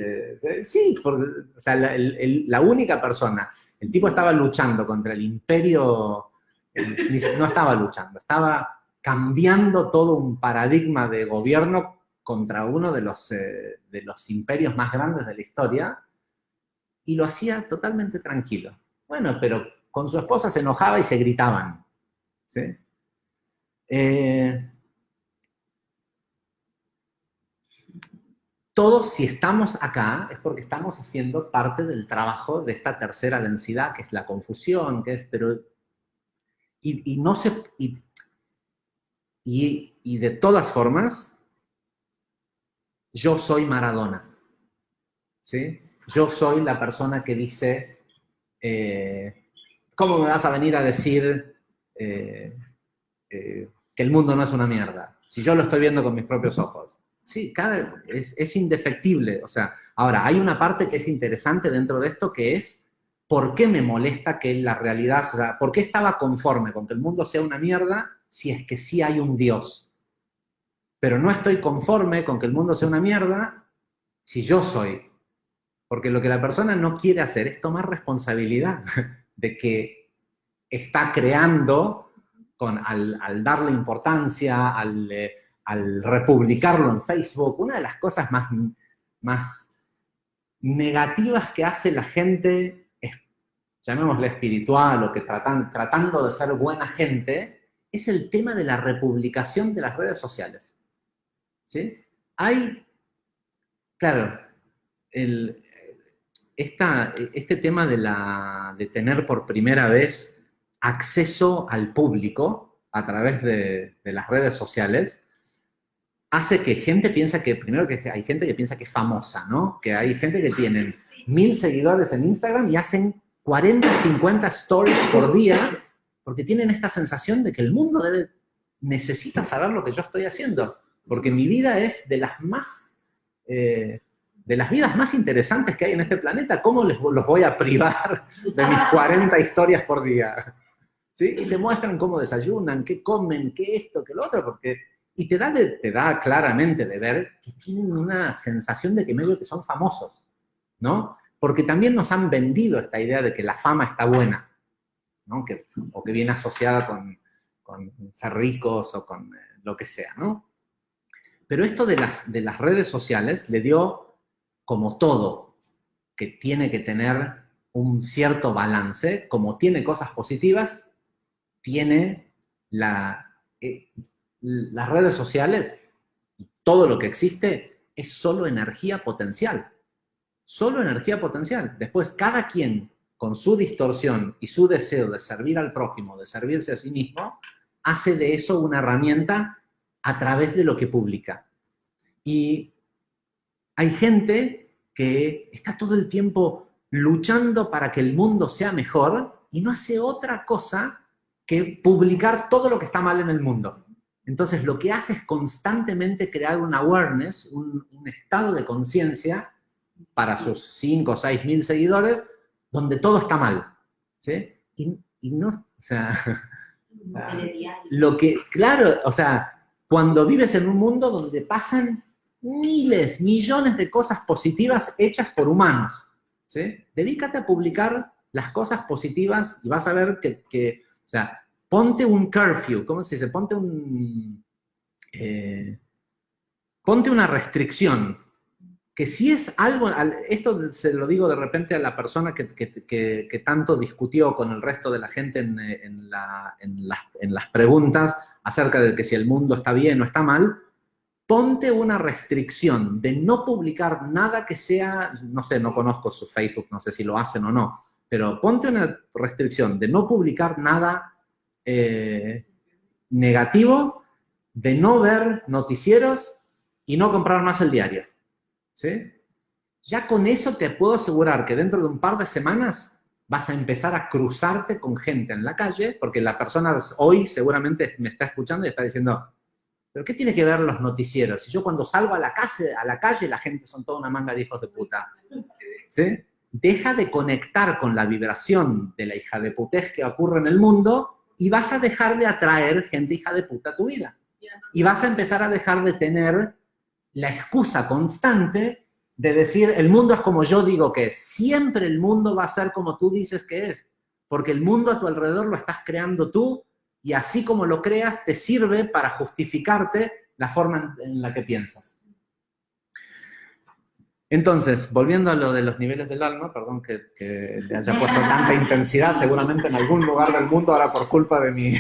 Sí, porque, o sea, la única persona, el tipo estaba luchando contra el imperio, no estaba luchando, estaba cambiando todo un paradigma de gobierno contra uno de los imperios más grandes de la historia, y lo hacía totalmente tranquilo. Bueno, pero con su esposa se enojaba y se gritaban, ¿sí? Todos, si estamos acá, es porque estamos haciendo parte del trabajo de esta tercera densidad, que es la confusión, y de todas formas, yo soy Maradona, ¿sí? Yo soy la persona que dice, ¿cómo me vas a venir a decir que el mundo no es una mierda? Si yo lo estoy viendo con mis propios ojos. Sí, es indefectible. O sea, ahora, hay una parte que es interesante dentro de esto, que es ¿por qué me molesta que la realidad, o sea, por qué estaba conforme con que el mundo sea una mierda si es que sí hay un Dios? Pero no estoy conforme con que el mundo sea una mierda si yo soy. Porque lo que la persona no quiere hacer es tomar responsabilidad de que está creando al darle importancia, al republicarlo en Facebook. Una de las cosas más negativas que hace la gente, llamémosle espiritual, o que tratando de ser buena gente, es el tema de la republicación de las redes sociales. ¿Sí? Claro, este tema de tener por primera vez acceso al público a través de las redes sociales hace que gente piensa que, primero, que hay gente que piensa que es famosa, ¿no? Que hay gente que tienen 1000 seguidores en Instagram y hacen 40, 50 stories por día porque tienen esta sensación de que el mundo necesita saber lo que yo estoy haciendo, porque mi vida es de las vidas más interesantes que hay en este planeta. ¿Cómo los voy a privar de mis 40 historias por día? ¿Sí? Y te muestran cómo desayunan, qué comen, qué esto, qué lo otro, y te da claramente de ver que tienen una sensación de que medio que son famosos, ¿no? Porque también nos han vendido esta idea de que la fama está buena, ¿no? O que viene asociada con ser ricos o con lo que sea, ¿no? Pero esto de las redes sociales le dio, como todo, que tiene que tener un cierto balance, como tiene cosas positivas, tiene las redes sociales y todo lo que existe es solo energía potencial. Solo energía potencial. Después, cada quien, con su distorsión y su deseo de servir al prójimo, de servirse a sí mismo, hace de eso una herramienta a través de lo que publica. Y hay gente que está todo el tiempo luchando para que el mundo sea mejor y no hace otra cosa que publicar todo lo que está mal en el mundo. Entonces, lo que hace es constantemente crear un awareness, un estado de conciencia para sus 5 o 6 mil seguidores, donde todo está mal, ¿sí? Y no, o sea, claro, o sea, cuando vives en un mundo donde pasan miles, millones de cosas positivas hechas por humanos, ¿sí? Dedícate a publicar las cosas positivas y vas a ver que o sea, ponte un curfew, ¿cómo se dice? Ponte una restricción, que si es algo, esto se lo digo de repente a la persona que tanto discutió con el resto de la gente en las preguntas acerca de que si el mundo está bien o está mal. Ponte una restricción de no publicar nada que sea, no sé, no conozco su Facebook, no sé si lo hacen o no, pero ponte una restricción de no publicar nada negativo, de no ver noticieros y no comprar más el diario. ¿Sí? Ya con eso te puedo asegurar que dentro de un par de semanas vas a empezar a cruzarte con gente en la calle, porque la persona hoy seguramente me está escuchando y está diciendo, ¿pero qué tiene que ver los noticieros? Si yo cuando salgo a la calle la gente son toda una manga de hijos de puta. ¿Sí? Deja de conectar con la vibración de la hija de putez que ocurre en el mundo y vas a dejar de atraer gente hija de puta a tu vida. Y vas a empezar a dejar de tener la excusa constante de decir, el mundo es como yo digo que es. Siempre el mundo va a ser como tú dices que es. Porque el mundo a tu alrededor lo estás creando tú, y así como lo creas, te sirve para justificarte la forma en la que piensas. Entonces, volviendo a lo de los niveles del alma, perdón que le haya puesto tanta intensidad, seguramente en algún lugar del mundo, ahora por culpa de mi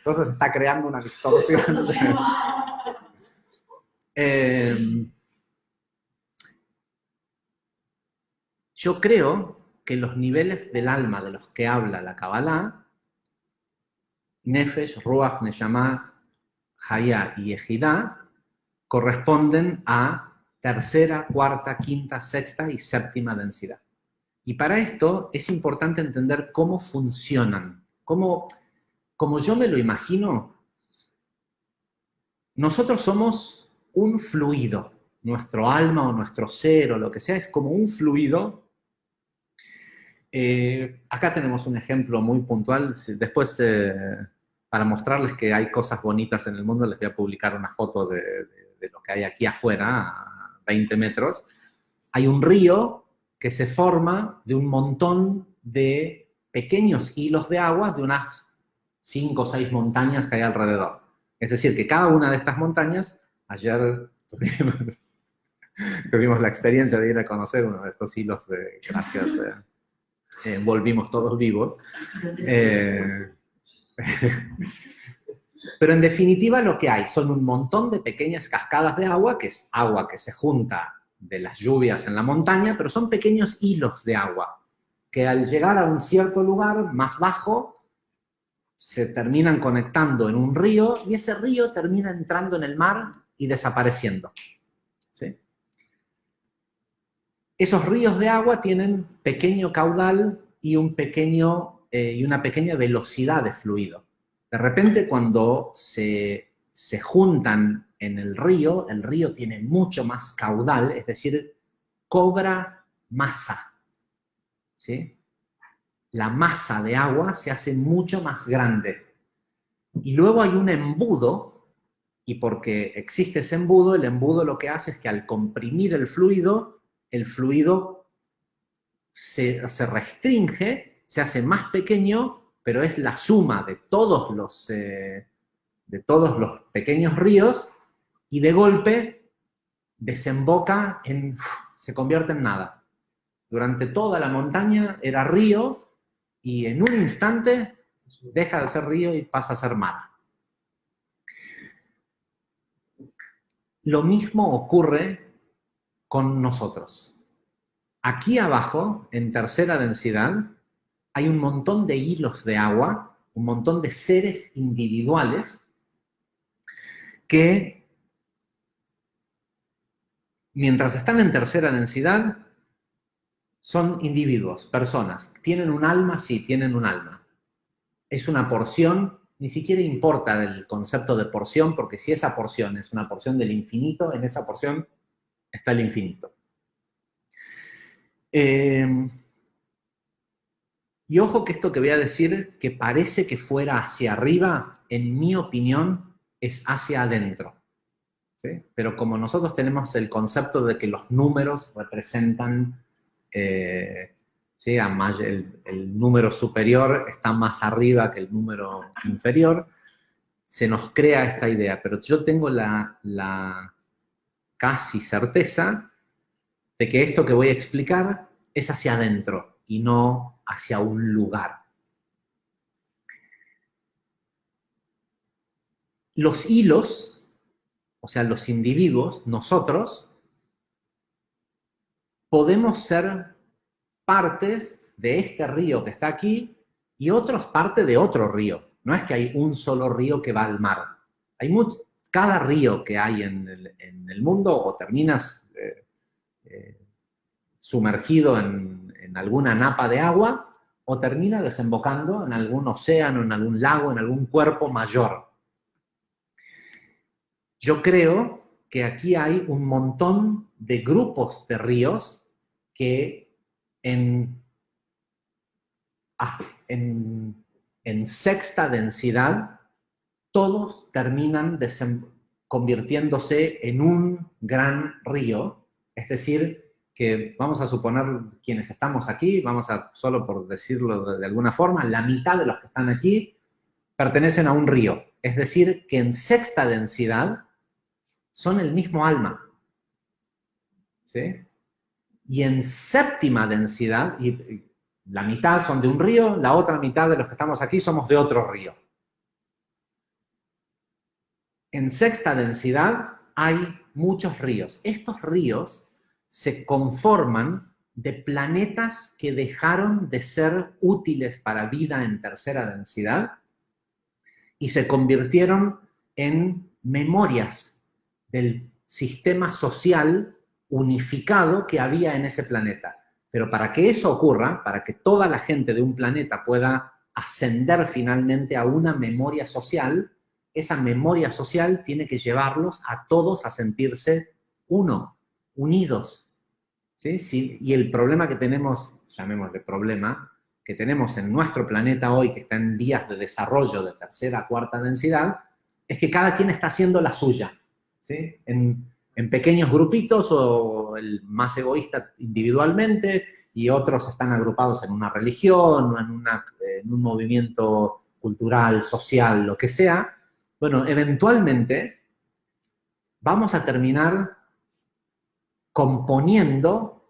cosa, se está creando una distorsión. Yo creo que los niveles del alma de los que habla la Kabbalah, Nefesh, Ruach, Neshama, Hayá y Ejidá, corresponden a tercera, cuarta, quinta, sexta y séptima densidad. Y para esto es importante entender cómo funcionan. Como yo me lo imagino, nosotros somos un fluido. Nuestro alma o nuestro ser o lo que sea es como un fluido. Acá tenemos un ejemplo muy puntual. Después, para mostrarles que hay cosas bonitas en el mundo, les voy a publicar una foto de lo que hay aquí afuera, a 20 metros. Hay un río que se forma de un montón de pequeños hilos de agua de unas 5 o 6 montañas que hay alrededor. Es decir, que cada una de estas montañas, ayer tuvimos la experiencia de ir a conocer uno de estos hilos, gracias, volvimos todos vivos. Pero en definitiva lo que hay son un montón de pequeñas cascadas de agua, que es agua que se junta de las lluvias en la montaña, pero son pequeños hilos de agua, que al llegar a un cierto lugar más bajo, se terminan conectando en un río, y ese río termina entrando en el mar y desapareciendo. ¿Sí? Esos ríos de agua tienen pequeño caudal y una pequeña velocidad de fluido. De repente, cuando se juntan en el río tiene mucho más caudal, es decir, cobra masa. ¿Sí? La masa de agua se hace mucho más grande. Y luego hay un embudo, y porque existe ese embudo, el embudo lo que hace es que al comprimir el fluido se restringe, se hace más pequeño, pero es la suma de todos los pequeños ríos, y de golpe desemboca se convierte en nada. Durante toda la montaña era río, y en un instante deja de ser río y pasa a ser mar. Lo mismo ocurre con nosotros. Aquí abajo, en tercera densidad, hay un montón de hilos de agua, un montón de seres individuales que, mientras están en tercera densidad, son individuos, personas. ¿Tienen un alma? Sí, tienen un alma. Es una porción, ni siquiera importa el concepto de porción, porque si esa porción es una porción del infinito, en esa porción está el infinito. Y ojo que esto que voy a decir, que parece que fuera hacia arriba, en mi opinión, es hacia adentro. ¿Sí? Pero como nosotros tenemos el concepto de que los números representan, ¿sí? el número superior está más arriba que el número inferior, se nos crea esta idea. Pero yo tengo la casi certeza de que esto que voy a explicar es hacia adentro y no hacia un lugar. Los hilos, o sea, los individuos, nosotros, podemos ser partes de este río que está aquí y otros parte de otro río. No es que hay un solo río que va al mar. Cada río que hay en el mundo, o terminas sumergido en alguna napa de agua, o termina desembocando en algún océano, en algún lago, en algún cuerpo mayor. Yo creo que aquí hay un montón de grupos de ríos que en sexta densidad todos terminan convirtiéndose en un gran río. Es decir, que vamos a suponer quienes estamos aquí, solo por decirlo de alguna forma, la mitad de los que están aquí pertenecen a un río. Es decir, que en sexta densidad son el mismo alma. ¿Sí? Y en séptima densidad, y la mitad son de un río, la otra mitad de los que estamos aquí somos de otro río. En sexta densidad hay muchos ríos. Estos ríos se conforman de planetas que dejaron de ser útiles para vida en tercera densidad y se convirtieron en memorias del sistema social unificado que había en ese planeta. Pero para que eso ocurra, para que toda la gente de un planeta pueda ascender finalmente a una memoria social, esa memoria social tiene que llevarlos a todos a sentirse unidos. ¿Sí? Sí, y el problema que tenemos, llamémosle problema, que tenemos en nuestro planeta hoy, que está en vías de desarrollo de tercera, cuarta densidad, es que cada quien está haciendo la suya. ¿Sí? En pequeños grupitos, o el más egoísta individualmente, y otros están agrupados en una religión o en un movimiento cultural, social, lo que sea, bueno, eventualmente vamos a terminar componiendo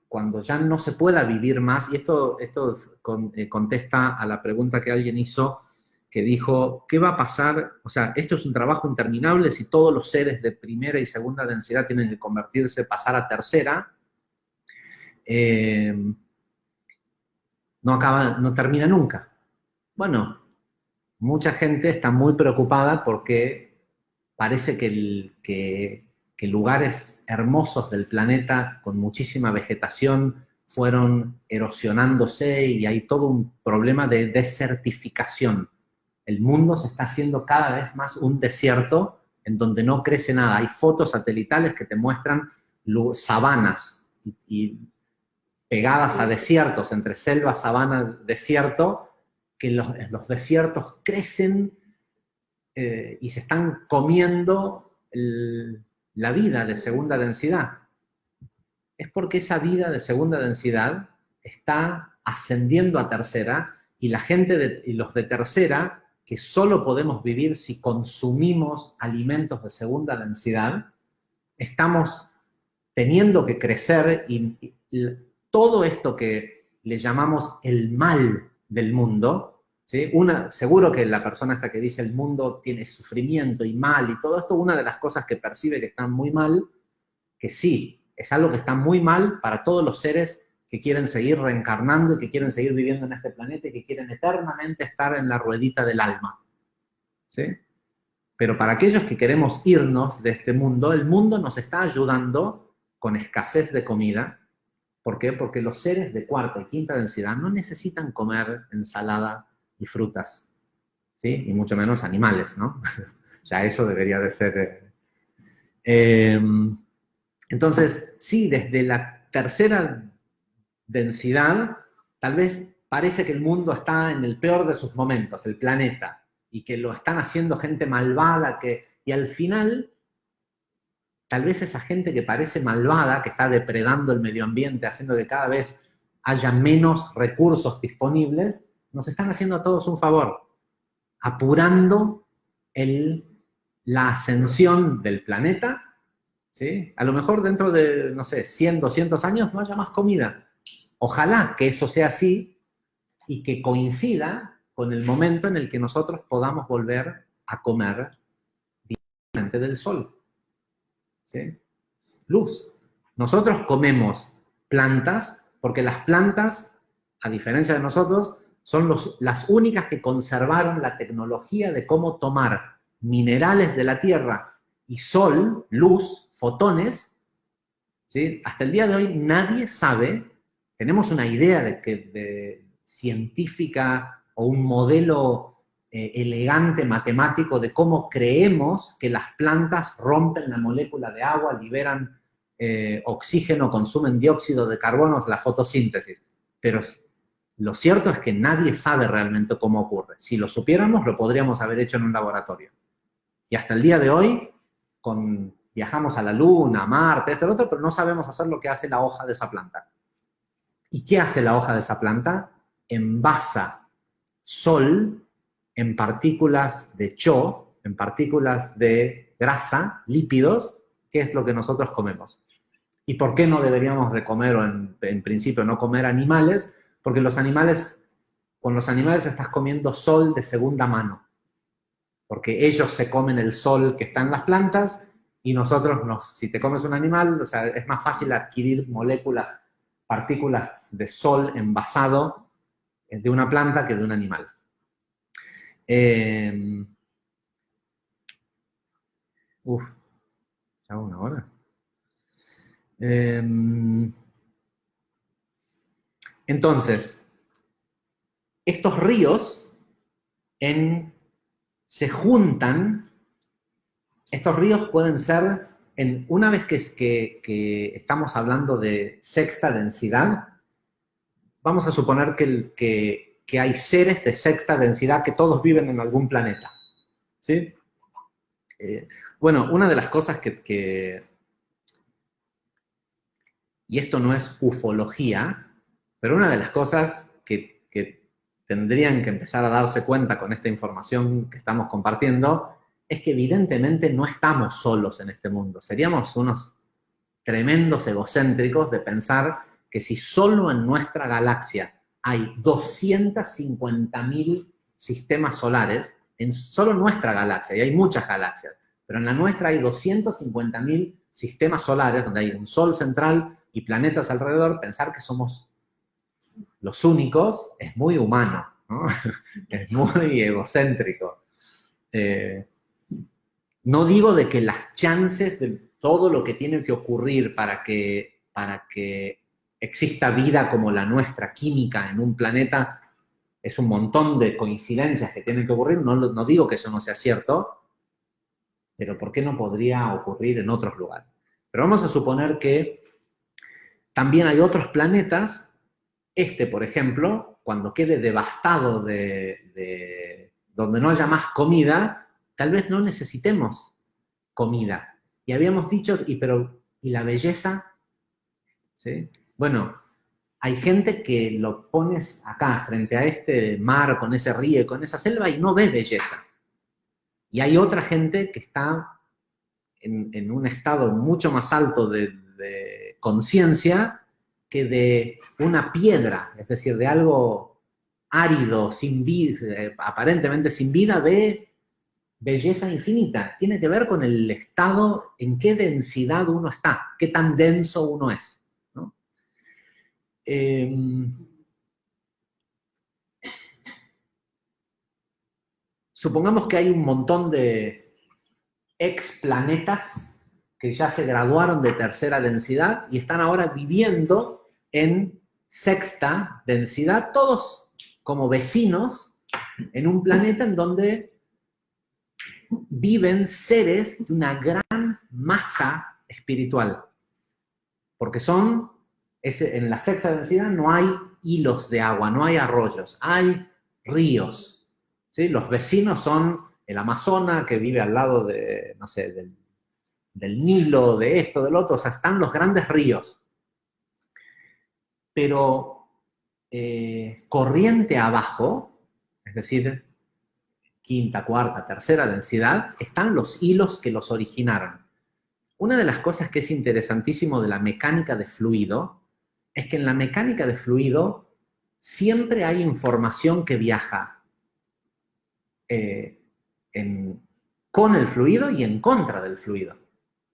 cuando ya no se pueda vivir más, y esto contesta a la pregunta que alguien hizo, que dijo, ¿qué va a pasar? O sea, esto es un trabajo interminable si todos los seres de primera y segunda densidad tienen que convertirse, pasar a tercera, no termina nunca. Bueno, mucha gente está muy preocupada porque parece que lugares hermosos del planeta con muchísima vegetación fueron erosionándose y hay todo un problema de desertificación. El mundo se está haciendo cada vez más un desierto en donde no crece nada. Hay fotos satelitales que te muestran sabanas y pegadas a desiertos, entre selva, sabana, desierto, que los desiertos crecen y se están comiendo la vida de segunda densidad. Es porque esa vida de segunda densidad está ascendiendo a tercera y la gente y los de tercera, que solo podemos vivir si consumimos alimentos de segunda densidad, estamos teniendo que crecer y todo esto que le llamamos el mal del mundo, ¿sí? Seguro que la persona esta que dice el mundo tiene sufrimiento y mal y todo esto, una de las cosas que percibe que están muy mal, que sí, es algo que está muy mal para todos los seres que quieren seguir reencarnando y que quieren seguir viviendo en este planeta y que quieren eternamente estar en la ruedita del alma, ¿sí? Pero para aquellos que queremos irnos de este mundo, el mundo nos está ayudando con escasez de comida. ¿Por qué? Porque los seres de cuarta y quinta densidad no necesitan comer ensalada y frutas, ¿sí? Y mucho menos animales, ¿no? Ya eso debería de ser... entonces, sí, desde la tercera densidad, tal vez parece que el mundo está en el peor de sus momentos, el planeta, y que lo están haciendo gente malvada, y al final, tal vez esa gente que parece malvada, que está depredando el medio ambiente, haciendo que cada vez haya menos recursos disponibles, nos están haciendo a todos un favor, apurando la ascensión del planeta, ¿sí? A lo mejor dentro de, no sé, 100, 200 años no haya más comida. Ojalá que eso sea así y que coincida con el momento en el que nosotros podamos volver a comer directamente del sol, ¿sí? Luz. Nosotros comemos plantas porque las plantas, a diferencia de nosotros, son las únicas que conservaron la tecnología de cómo tomar minerales de la tierra y sol, luz, fotones, ¿sí? Hasta el día de hoy nadie sabe, tenemos una idea de científica o un modelo elegante matemático de cómo creemos que las plantas rompen la molécula de agua, liberan oxígeno, consumen dióxido de carbono, la fotosíntesis. Pero lo cierto es que nadie sabe realmente cómo ocurre. Si lo supiéramos, lo podríamos haber hecho en un laboratorio. Y hasta el día de hoy, viajamos a la Luna, a Marte, esto y lo otro, pero no sabemos hacer lo que hace la hoja de esa planta. ¿Y qué hace la hoja de esa planta? Envasa sol en partículas de CHO, en partículas de grasa, lípidos, que es lo que nosotros comemos. ¿Y por qué no deberíamos de comer, o en principio no comer animales? Porque con los animales estás comiendo sol de segunda mano. Porque ellos se comen el sol que está en las plantas y nosotros, si te comes un animal, o sea, es más fácil adquirir moléculas, partículas de sol envasado de una planta que de un animal. Ya una hora. Entonces, estos ríos se juntan, estos ríos pueden ser, una vez que estamos hablando de sexta densidad, vamos a suponer que hay seres de sexta densidad que todos viven en algún planeta, ¿sí? Bueno, una de las cosas que y esto no es ufología, pero una de las cosas que tendrían que empezar a darse cuenta con esta información que estamos compartiendo es que evidentemente no estamos solos en este mundo. Seríamos unos tremendos egocéntricos de pensar que si solo en nuestra galaxia hay 250.000 sistemas solares, en solo nuestra galaxia, y hay muchas galaxias, pero en la nuestra hay 250.000 sistemas solares, donde hay un sol central y planetas alrededor, pensar que somos los únicos es muy humano, ¿no? Es muy egocéntrico. No digo de que las chances de todo lo que tiene que ocurrir para que exista vida como la nuestra, química, en un planeta, es un montón de coincidencias que tienen que ocurrir. No digo que eso no sea cierto, pero ¿por qué no podría ocurrir en otros lugares? Pero vamos a suponer que también hay otros planetas. Por ejemplo, cuando quede devastado de donde no haya más comida, tal vez no necesitemos comida. Y habíamos dicho, ¿y la belleza? ¿Sí? Bueno, hay gente que lo pones acá, frente a este mar, con ese río, con esa selva, y no ve belleza. Y hay otra gente que está en un estado mucho más alto de conciencia que de una piedra, es decir, de algo árido, sin vida, aparentemente sin vida, ve belleza infinita. Tiene que ver con el estado, en qué densidad uno está, qué tan denso uno es, ¿no? Supongamos que hay un montón de explanetas que ya se graduaron de tercera densidad y están ahora viviendo en sexta densidad, todos como vecinos en un planeta en donde viven seres de una gran masa espiritual. Porque en la sexta densidad no hay hilos de agua, no hay arroyos, hay ríos. ¿Sí? Los vecinos son el Amazonas, que vive al lado de, no sé, del Nilo, de esto, del otro, o sea, están los grandes ríos. Pero corriente abajo, es decir, quinta, cuarta, tercera densidad, están los hilos que los originaron. Una de las cosas que es interesantísimo de la mecánica de fluido es que en la mecánica de fluido siempre hay información que viaja con el fluido y en contra del fluido.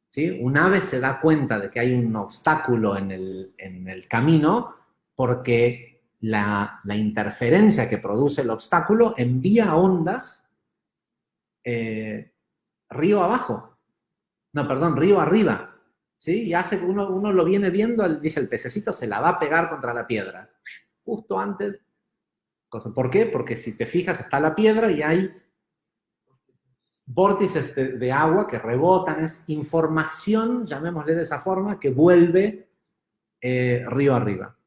¿Sí? Un ave se da cuenta de que hay un obstáculo en el camino porque la interferencia que produce el obstáculo envía ondas río abajo. No, perdón, río arriba. ¿Sí? Y hace que uno lo viene viendo, dice el pececito se la va a pegar contra la piedra. Justo antes. ¿Por qué? Porque si te fijas está la piedra y hay vórtices de agua que rebotan, es información, llamémosle de esa forma, que vuelve río arriba.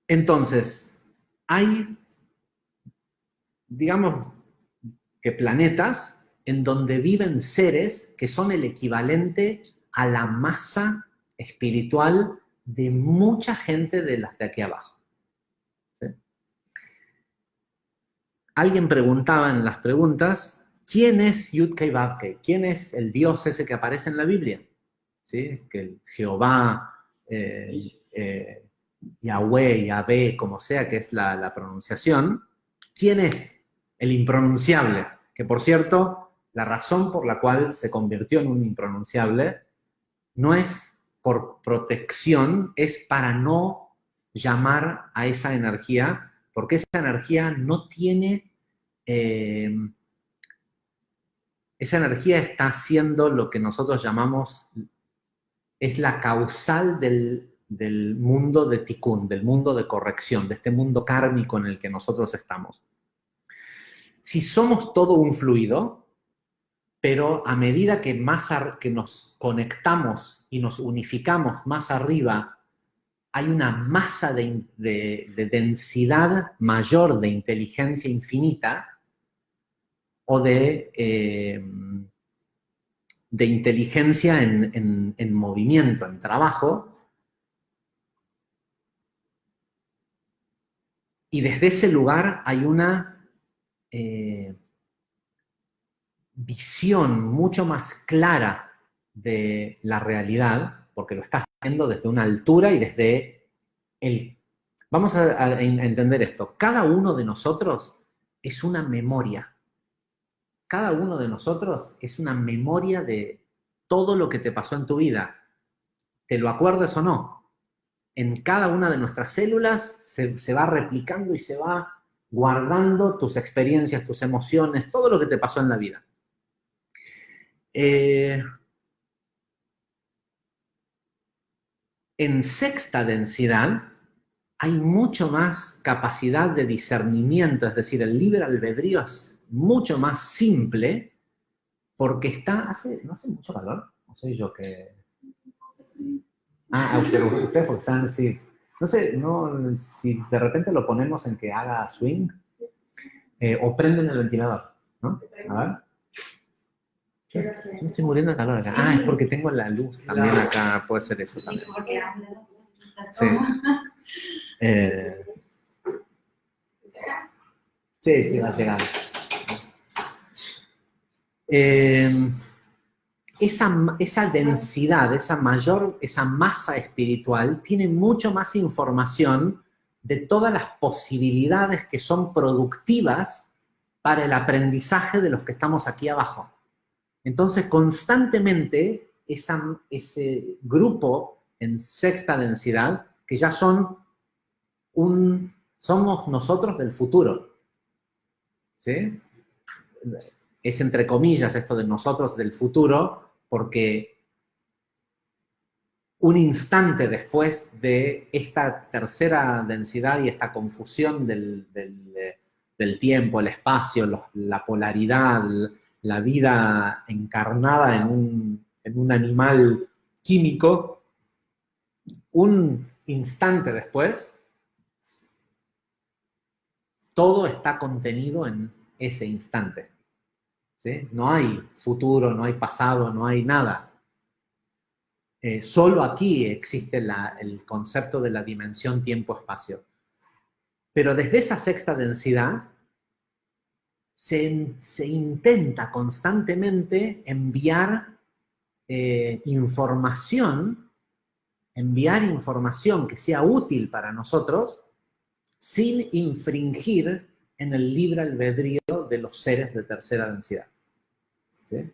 Entonces, hay, digamos, que planetas en donde viven seres que son el equivalente a la masa espiritual de mucha gente de las de aquí abajo. ¿Sí? Alguien preguntaba en las preguntas, ¿quién es Yud-Kei-Vav-Kei? ¿Quién es el Dios ese que aparece en la Biblia? ¿Sí? Que el Jehová, Yahweh, Yahvé, como sea que es la pronunciación. ¿Quién es el impronunciable? Que por cierto, la razón por la cual se convirtió en un impronunciable no es por protección, es para no llamar a esa energía, porque esa energía no tiene... esa energía está haciendo lo que nosotros llamamos, es la causal del mundo de tikkun, del mundo de corrección, de este mundo kármico en el que nosotros estamos. Si somos todo un fluido, pero a medida que nos conectamos y nos unificamos más arriba, hay una masa de densidad mayor de inteligencia infinita o de de inteligencia en movimiento, en trabajo. Y desde ese lugar hay una visión mucho más clara de la realidad, porque lo estás viendo desde una altura y desde el... Vamos a entender esto. Cada uno de nosotros es una memoria. Cada uno de nosotros es una memoria de todo lo que te pasó en tu vida. Te lo acuerdes o no. En cada una de nuestras células se va replicando y se va guardando tus experiencias, tus emociones, todo lo que te pasó en la vida. En sexta densidad hay mucho más capacidad de discernimiento, es decir, el libre albedrío es mucho más simple porque ¿no hace mucho calor? No sé yo que... Ah, ustedes porque están, sí. No sé, si de repente lo ponemos en que haga swing, o prenden el ventilador, ¿no? A ver. Yo me estoy muriendo de calor acá. Ah, es porque tengo la luz también acá, puede ser eso también. Sí. Sí, va a llegar. Esa densidad, esa masa espiritual tiene mucho más información de todas las posibilidades que son productivas para el aprendizaje de los que estamos aquí abajo. Entonces, constantemente, ese grupo en sexta densidad, que ya somos nosotros del futuro, ¿sí? Es entre comillas esto de nosotros del futuro, porque un instante después de esta tercera densidad y esta confusión del tiempo, el espacio, la polaridad, la vida encarnada en un animal químico, un instante después, todo está contenido en ese instante. ¿Sí? No hay futuro, no hay pasado, no hay nada. Solo aquí existe el concepto de la dimensión tiempo-espacio. Pero desde esa sexta densidad se intenta constantemente enviar información que sea útil para nosotros sin infringir en el libre albedrío de los seres de tercera densidad. ¿Sí?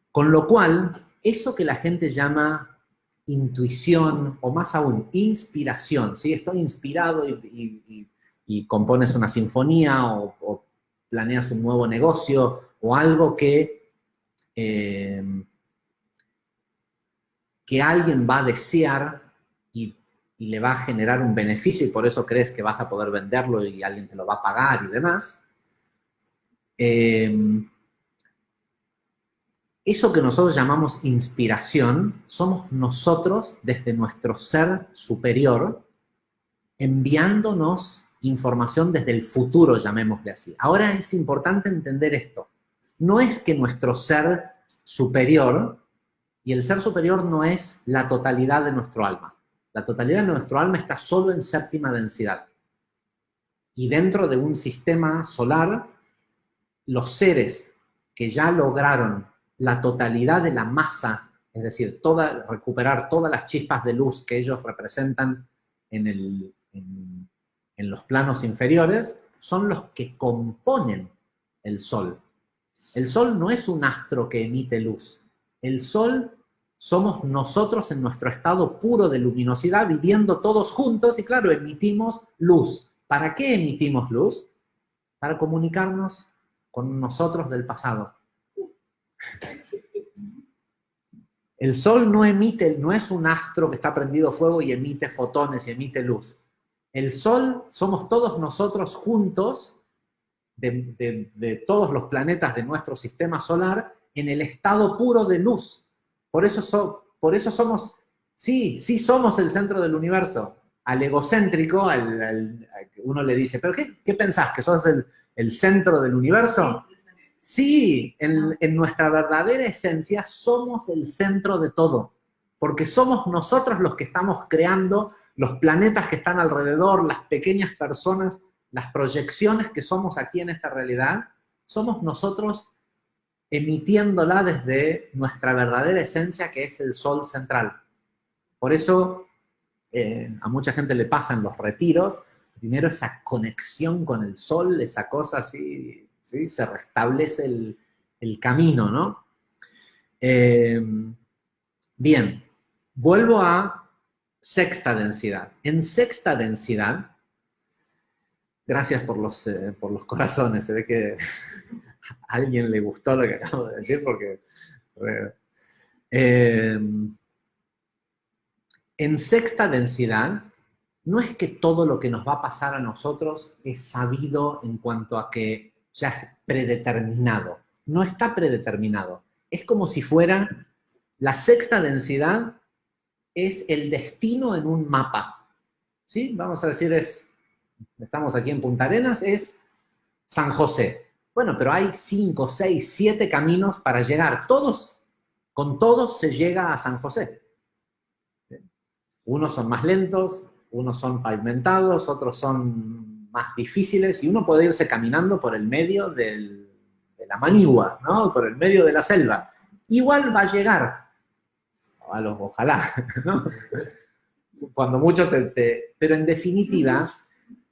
Con lo cual, eso que la gente llama intuición, o más aún, inspiración, ¿sí? Estoy inspirado y compones una sinfonía o planeas un nuevo negocio o algo que alguien va a desear y le va a generar un beneficio y por eso crees que vas a poder venderlo y alguien te lo va a pagar y demás. Eso que nosotros llamamos inspiración, somos nosotros desde nuestro ser superior enviándonos información desde el futuro, llamémosle así. Ahora es importante entender esto. No es que nuestro ser superior, y el ser superior no es la totalidad de nuestro alma. La totalidad de nuestro alma está solo en séptima densidad. Y dentro de un sistema solar, los seres que ya lograron la totalidad de la masa, es decir, recuperar todas las chispas de luz que ellos representan en los planos inferiores, son los que componen el Sol. El Sol no es un astro que emite luz. El Sol somos nosotros en nuestro estado puro de luminosidad, viviendo todos juntos y, claro, emitimos luz. ¿Para qué emitimos luz? Para comunicarnos con nosotros del pasado. El Sol no es un astro que está prendido fuego y emite fotones y emite luz. El Sol somos todos nosotros juntos, de todos los planetas de nuestro sistema solar, en el estado puro de luz. Por eso somos, sí somos el centro del universo. Al egocéntrico, uno le dice, ¿pero qué pensás? ¿Que sos el centro del universo? Sí, en nuestra verdadera esencia somos el centro de todo, porque somos nosotros los que estamos creando los planetas que están alrededor, las pequeñas personas, las proyecciones que somos aquí en esta realidad, somos nosotros emitiéndola desde nuestra verdadera esencia, que es el sol central. Por eso a mucha gente le pasa en los retiros, primero esa conexión con el sol, esa cosa así, ¿sí? Se restablece el camino, ¿no? Bien, vuelvo a sexta densidad. En sexta densidad, gracias por los corazones, se ve que a alguien le gustó lo que acabo de decir, porque... en sexta densidad, no es que todo lo que nos va a pasar a nosotros es sabido en cuanto a que ya es predeterminado. No está predeterminado. Es como si fuera la sexta densidad es el destino en un mapa. ¿Sí? Vamos a decir, estamos aquí en Punta Arenas, es San José. Bueno, pero hay 5, 6, 7 caminos para llegar. Con todos se llega a San José. Unos son más lentos, unos son pavimentados, otros son más difíciles, y uno puede irse caminando por el medio de la manigua, ¿no? Por el medio de la selva. Igual va a llegar, ojalá, ¿no? Cuando mucho pero en definitiva,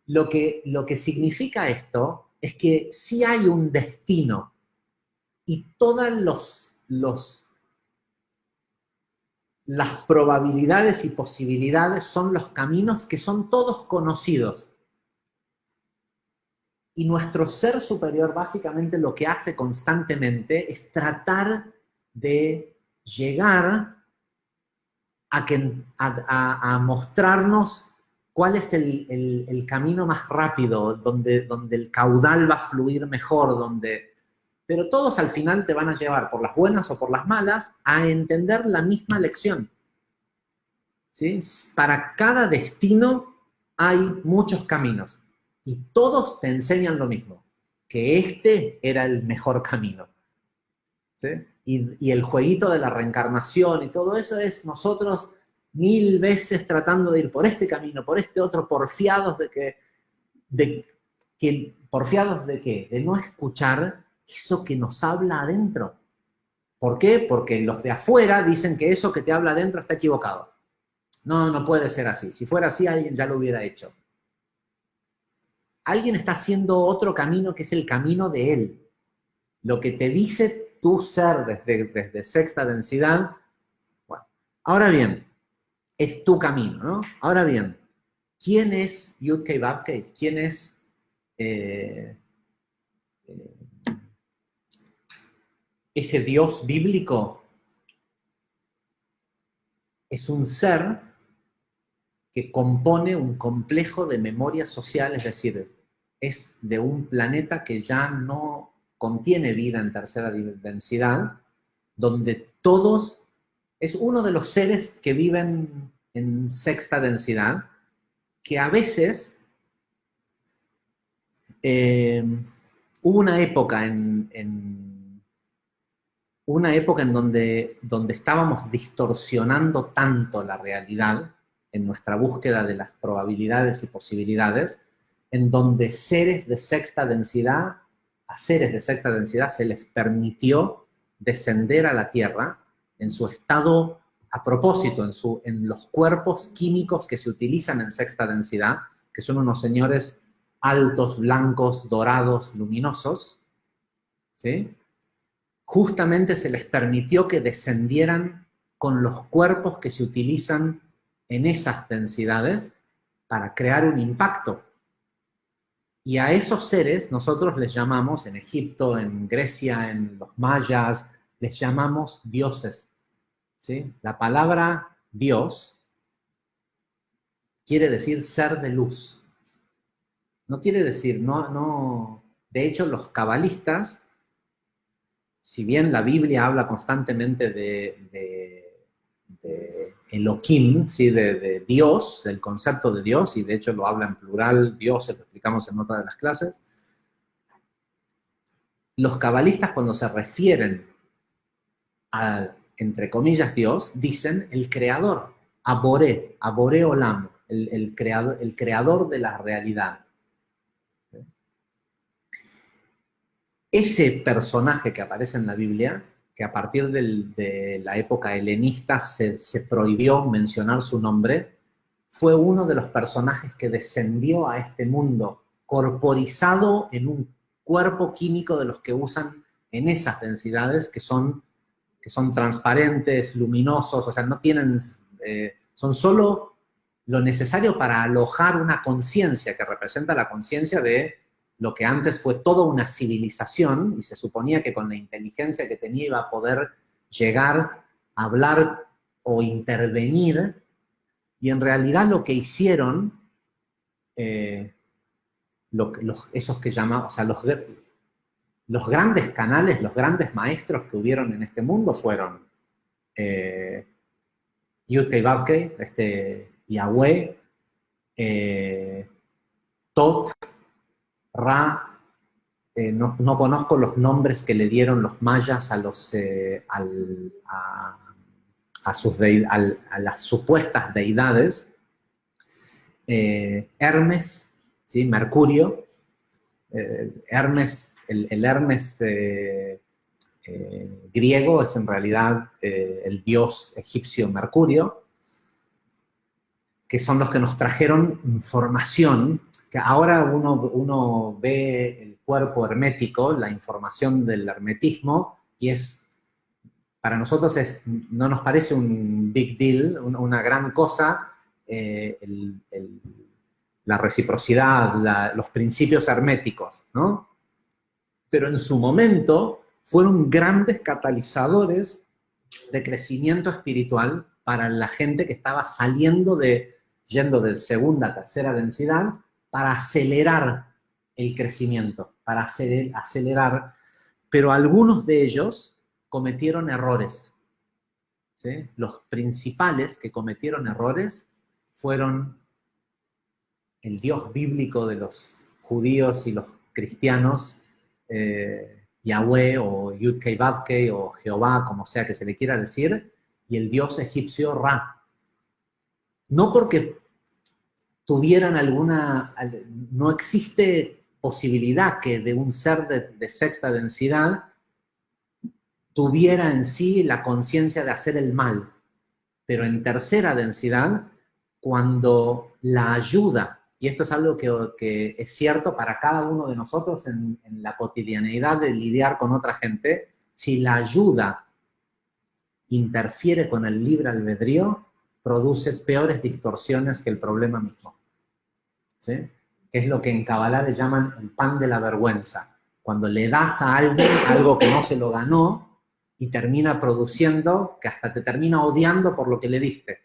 lo que significa esto es que sí hay un destino, y todas las probabilidades y posibilidades son los caminos que son todos conocidos. Y nuestro ser superior básicamente lo que hace constantemente es tratar de llegar a mostrarnos cuál es el camino más rápido, donde el caudal va a fluir mejor, pero todos al final te van a llevar, por las buenas o por las malas, a entender la misma lección. ¿Sí? Para cada destino hay muchos caminos, y todos te enseñan lo mismo, que este era el mejor camino. ¿Sí? Y el jueguito de la reencarnación y todo eso es nosotros 1000 veces tratando de ir por este camino, por este otro, porfiados porfiados de qué? De no escuchar eso que nos habla adentro. ¿Por qué? Porque los de afuera dicen que eso que te habla adentro está equivocado. No puede ser así. Si fuera así, alguien ya lo hubiera hecho. Alguien está haciendo otro camino que es el camino de él. Lo que te dice tu ser desde sexta densidad. Bueno, ahora bien, es tu camino, ¿no? Ahora bien, ¿quién es Yud-Kei Vav-Kei? ¿Quién es ese Dios bíblico? Es un ser que compone un complejo de memoria social, es decir, es de un planeta que ya no contiene vida en tercera densidad, donde todos, es uno de los seres que viven en sexta densidad, que a veces hubo una época en donde estábamos distorsionando tanto la realidad en nuestra búsqueda de las probabilidades y posibilidades, en donde a seres de sexta densidad se les permitió descender a la Tierra en su estado, a propósito, en los cuerpos químicos que se utilizan en sexta densidad, que son unos señores altos, blancos, dorados, luminosos, ¿sí? Justamente se les permitió que descendieran con los cuerpos que se utilizan en esas densidades para crear un impacto. Y a esos seres nosotros les llamamos, en Egipto, en Grecia, en los mayas, les llamamos dioses. ¿Sí? La palabra Dios quiere decir ser de luz. No quiere decir, de hecho los cabalistas, si bien la Biblia habla constantemente de Elohim, ¿sí? de Dios, del concepto de Dios, y de hecho lo habla en plural, Dios, lo explicamos en otra de las clases, los cabalistas cuando se refieren a, entre comillas, Dios, dicen el creador, Aboré Olam, el creador de la realidad. Ese personaje que aparece en la Biblia, que a partir de la época helenista se prohibió mencionar su nombre, fue uno de los personajes que descendió a este mundo corporizado en un cuerpo químico de los que usan en esas densidades que son transparentes, luminosos, o sea, no tienen, son solo lo necesario para alojar una conciencia que representa la conciencia de lo que antes fue toda una civilización, y se suponía que con la inteligencia que tenía iba a poder llegar a hablar o intervenir, y en realidad lo que hicieron, esos que llamaban, o sea, los grandes canales, los grandes maestros que hubieron en este mundo fueron Yud-Kei Vav-Kei, Yahweh, Tot, Ra, no conozco los nombres que le dieron los mayas a las supuestas deidades, Hermes, ¿sí? Mercurio, Hermes, el Hermes griego es en realidad el dios egipcio Mercurio, que son los que nos trajeron información, que ahora uno ve el cuerpo hermético, la información del hermetismo, y para nosotros no nos parece un big deal, una gran cosa, la reciprocidad, los principios herméticos, ¿no? Pero en su momento fueron grandes catalizadores de crecimiento espiritual para la gente que estaba yendo de segunda a tercera densidad, para acelerar el crecimiento, para acelerar, pero algunos de ellos cometieron errores, ¿sí? Los principales que cometieron errores fueron el Dios bíblico de los judíos y los cristianos, Yahweh o Yud-Kei Vav-Kei o Jehová, como sea que se le quiera decir, y el Dios egipcio Ra. No porque tuvieran no existe posibilidad que de un ser de sexta densidad tuviera en sí la conciencia de hacer el mal, pero en tercera densidad, cuando la ayuda, y esto es algo que es cierto para cada uno de nosotros en la cotidianeidad de lidiar con otra gente, si la ayuda interfiere con el libre albedrío, produce peores distorsiones que el problema mismo. ¿Sí? Que es lo que en Kabbalah le llaman el pan de la vergüenza. Cuando le das a alguien algo que no se lo ganó y termina produciendo, que hasta te termina odiando por lo que le diste.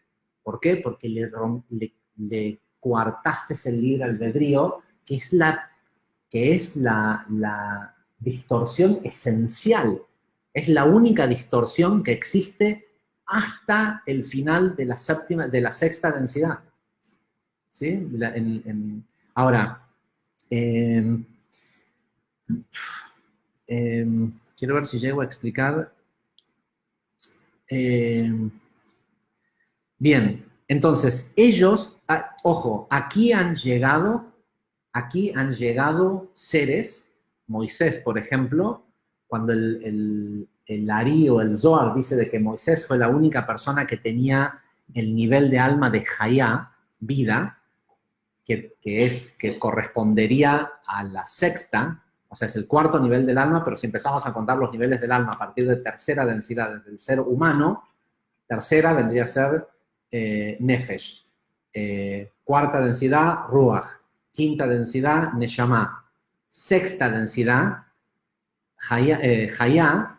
¿Por qué? Porque le coartaste el libre albedrío, que es la distorsión esencial. Es la única distorsión que existe hasta el final de la sexta densidad. ¿Sí? Ahora, quiero ver si llego a explicar. Bien, entonces, ellos, ojo, aquí han llegado seres, Moisés, por ejemplo, cuando el Ari o el Zohar dice de que Moisés fue la única persona que tenía el nivel de alma de Hayá, vida, que correspondería a la sexta, o sea, es el cuarto nivel del alma, pero si empezamos a contar los niveles del alma a partir de tercera densidad del ser humano, tercera vendría a ser Nefesh, cuarta densidad, Ruach, quinta densidad, Neshama, sexta densidad, Hayá.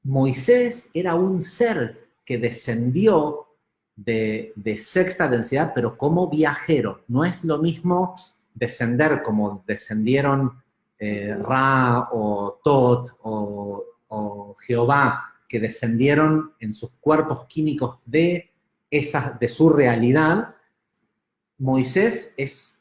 Moisés era un ser que descendió de sexta densidad, pero como viajero. No es lo mismo descender como descendieron Ra o Tot o Jehová, que descendieron en sus cuerpos químicos de su realidad. Moisés es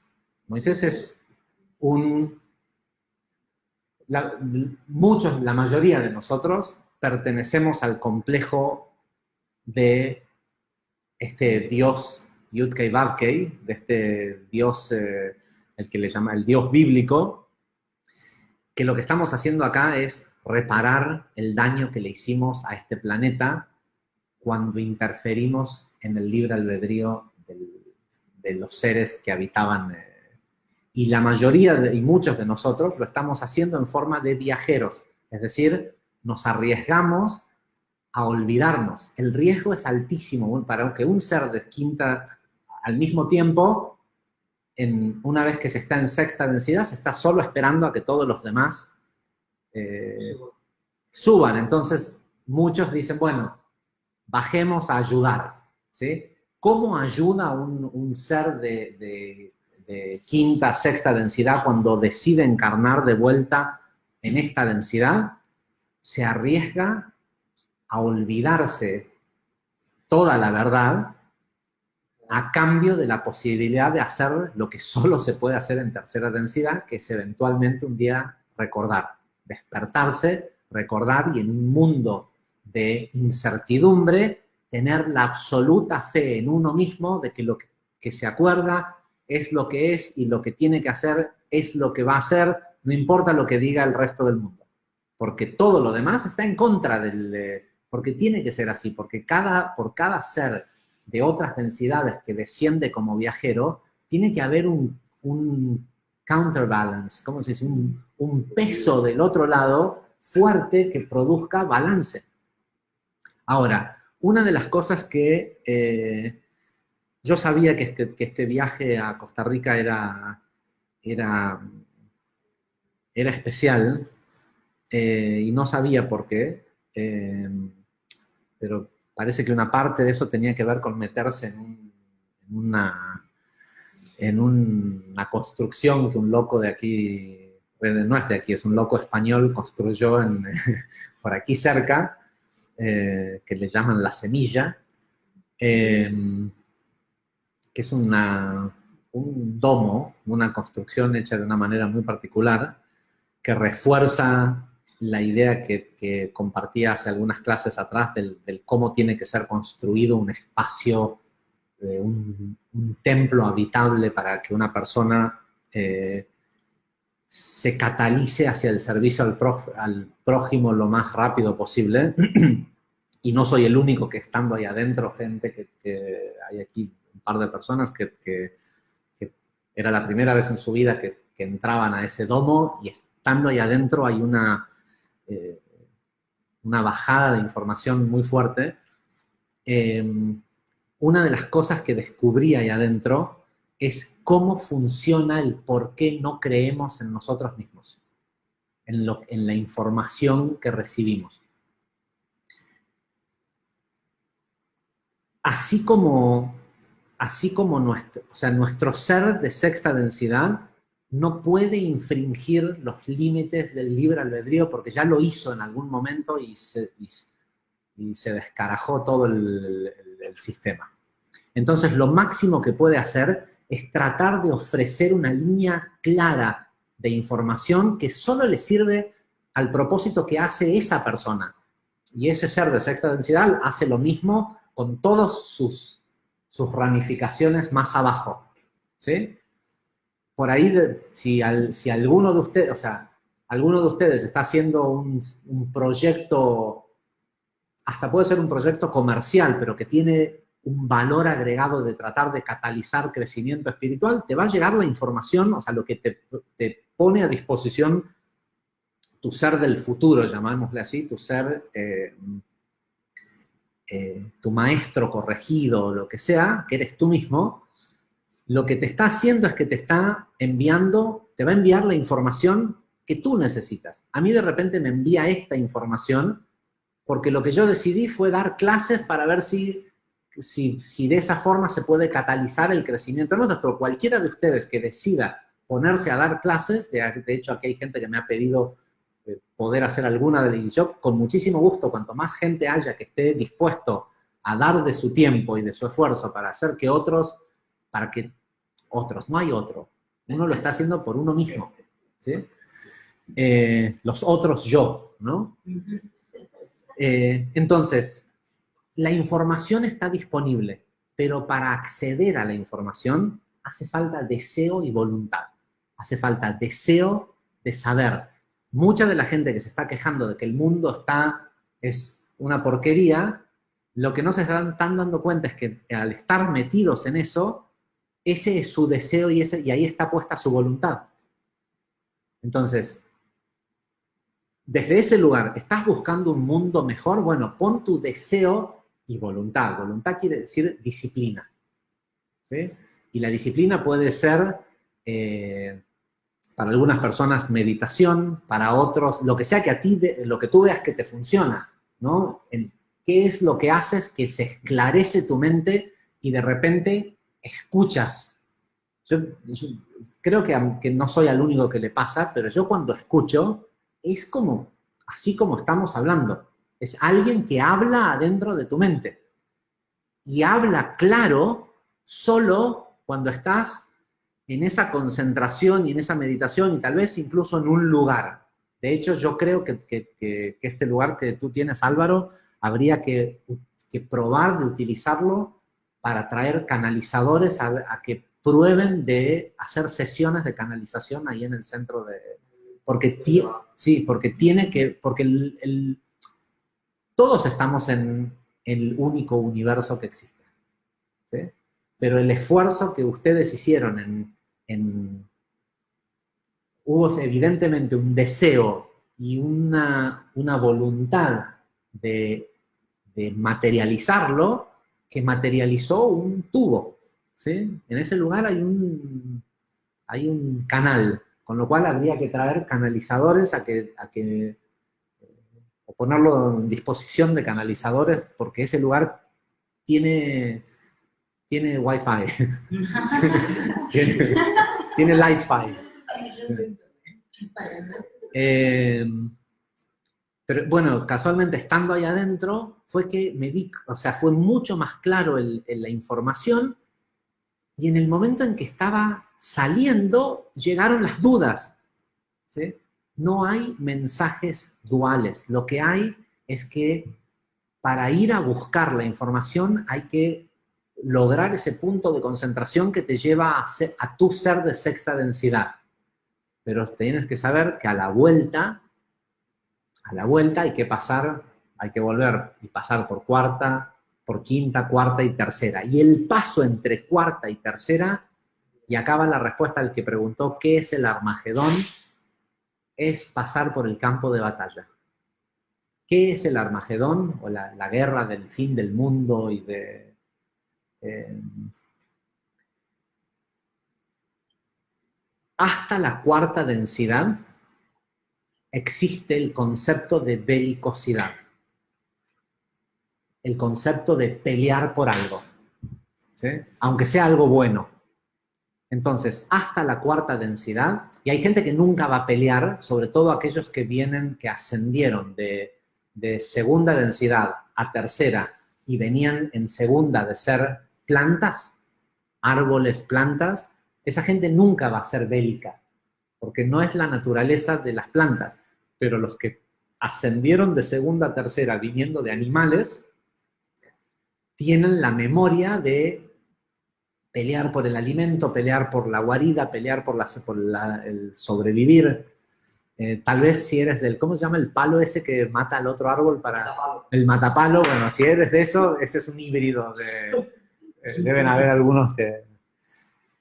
la mayoría de nosotros pertenecemos al complejo de este dios Yudkei Vavkei, de este dios, el que le llama el dios bíblico, que lo que estamos haciendo acá es reparar el daño que le hicimos a este planeta cuando interferimos en el libre albedrío de los seres que habitaban. Y la mayoría, y muchos de nosotros, lo estamos haciendo en forma de viajeros. Es decir, nos arriesgamos a olvidarnos. El riesgo es altísimo para que un ser de quinta, al mismo tiempo, una vez que se está en sexta densidad, se está solo esperando a que todos los demás suban. Entonces, muchos dicen, bueno, bajemos a ayudar, ¿sí? ¿Cómo ayuda un ser de quinta, sexta densidad cuando decide encarnar de vuelta en esta densidad? Se arriesga a olvidarse toda la verdad a cambio de la posibilidad de hacer lo que solo se puede hacer en tercera densidad, que es eventualmente un día recordar, despertarse, recordar y en un mundo de incertidumbre tener la absoluta fe en uno mismo de que lo que se acuerda es lo que es y lo que tiene que hacer es lo que va a hacer, no importa lo que diga el resto del mundo. Porque todo lo demás está en contra porque tiene que ser así, porque por cada ser de otras densidades que desciende como viajero, tiene que haber un counterbalance, ¿cómo se dice? Un peso del otro lado fuerte que produzca balance. Ahora, una de las cosas que yo sabía que este viaje a Costa Rica era especial, y no sabía por qué, pero parece que una parte de eso tenía que ver con meterse en una construcción que un loco de aquí, no es de aquí, es un loco español, construyó por aquí cerca, que le llaman La Semilla, que es un domo, una construcción hecha de una manera muy particular, que refuerza la idea que compartía hace algunas clases atrás del cómo tiene que ser construido un espacio, un templo habitable para que una persona se catalice hacia el servicio al prójimo lo más rápido posible. Y no soy el único que estando ahí adentro, gente que hay aquí un par de personas que era la primera vez en su vida que entraban a ese domo, y estando ahí adentro hay una bajada de información muy fuerte. Una de las cosas que descubrí ahí adentro es cómo funciona el por qué no creemos en nosotros mismos, en la información que recibimos. Así como nuestro ser de sexta densidad no puede infringir los límites del libre albedrío porque ya lo hizo en algún momento y se descarajó todo el sistema. Entonces, lo máximo que puede hacer es tratar de ofrecer una línea clara de información que solo le sirve al propósito que hace esa persona. Y ese ser de sexta densidad hace lo mismo con todas sus ramificaciones más abajo, ¿sí? Por ahí, si alguno de ustedes, está haciendo un proyecto, hasta puede ser un proyecto comercial, pero que tiene un valor agregado de tratar de catalizar crecimiento espiritual, te va a llegar la información, o sea, lo que te pone a disposición tu ser del futuro, llamémosle así, tu ser, tu maestro corregido, lo que sea, que eres tú mismo. Lo que te está haciendo es que te va a enviar la información que tú necesitas. A mí de repente me envía esta información porque lo que yo decidí fue dar clases para ver si de esa forma se puede catalizar el crecimiento de nosotros. Pero cualquiera de ustedes que decida ponerse a dar clases, de hecho aquí hay gente que me ha pedido poder hacer alguna de ellas, y yo con muchísimo gusto, cuanto más gente haya que esté dispuesto a dar de su tiempo y de su esfuerzo para hacer que no hay otro, uno lo está haciendo por uno mismo, ¿sí? los otros yo, ¿no? Entonces, la información está disponible, pero para acceder a la información hace falta deseo y voluntad. Hace falta deseo de saber. Mucha de la gente que se está quejando de que el mundo es una porquería, lo que no se están dando cuenta es que al estar metidos en eso, ese es su deseo y ahí está puesta su voluntad. Entonces, desde ese lugar, ¿estás buscando un mundo mejor? Bueno, pon tu deseo y voluntad. Voluntad quiere decir disciplina, ¿sí? Y la disciplina puede ser, para algunas personas, meditación, para otros, lo que sea que a ti, lo que tú veas que te funciona, ¿no? ¿Qué es lo que haces que se esclarece tu mente y de repente escuchas? Yo creo que no soy el único que le pasa, pero yo cuando escucho, es como, así como estamos hablando. Es alguien que habla adentro de tu mente. Y habla claro solo cuando estás en esa concentración y en esa meditación y tal vez incluso en un lugar. De hecho, yo creo que este lugar que tú tienes, Álvaro, habría que probar de utilizarlo para traer canalizadores a que prueben de hacer sesiones de canalización ahí en el centro de... Porque todos estamos en el único universo que existe, ¿sí? Pero el esfuerzo que ustedes hicieron hubo evidentemente un deseo y una voluntad de materializarlo, que materializó un tubo, ¿sí? En ese lugar hay un canal, con lo cual habría que traer canalizadores o ponerlo en disposición de canalizadores, porque ese lugar tiene Wi-Fi, tiene Light-Fi. Pero bueno, casualmente estando ahí adentro, fue que fue mucho más claro la información, y en el momento en que estaba saliendo, llegaron las dudas, ¿sí? No hay mensajes duales. Lo que hay es que para ir a buscar la información hay que lograr ese punto de concentración que te lleva a tu ser de sexta densidad. Pero tienes que saber que a la vuelta hay que volver y pasar por cuarta, por quinta, cuarta y tercera. Y el paso entre cuarta y tercera, y acaba la respuesta al que preguntó ¿qué es el Armagedón? Es pasar por el campo de batalla. ¿Qué es el Armagedón? O la guerra del fin del mundo y hasta la cuarta densidad existe el concepto de belicosidad. El concepto de pelear por algo, ¿sí? Aunque sea algo bueno. Entonces, hasta la cuarta densidad, y hay gente que nunca va a pelear, sobre todo aquellos que ascendieron de segunda densidad a tercera y venían en segunda de ser plantas, árboles, plantas, esa gente nunca va a ser bélica, porque no es la naturaleza de las plantas. Pero los que ascendieron de segunda a tercera viniendo de animales, tienen la memoria de pelear por el alimento, pelear por la guarida, pelear por el sobrevivir. Tal vez si eres ¿cómo se llama el palo ese que mata al otro árbol el matapalo? Bueno, si eres de eso, ese es un híbrido. Deben haber algunos que...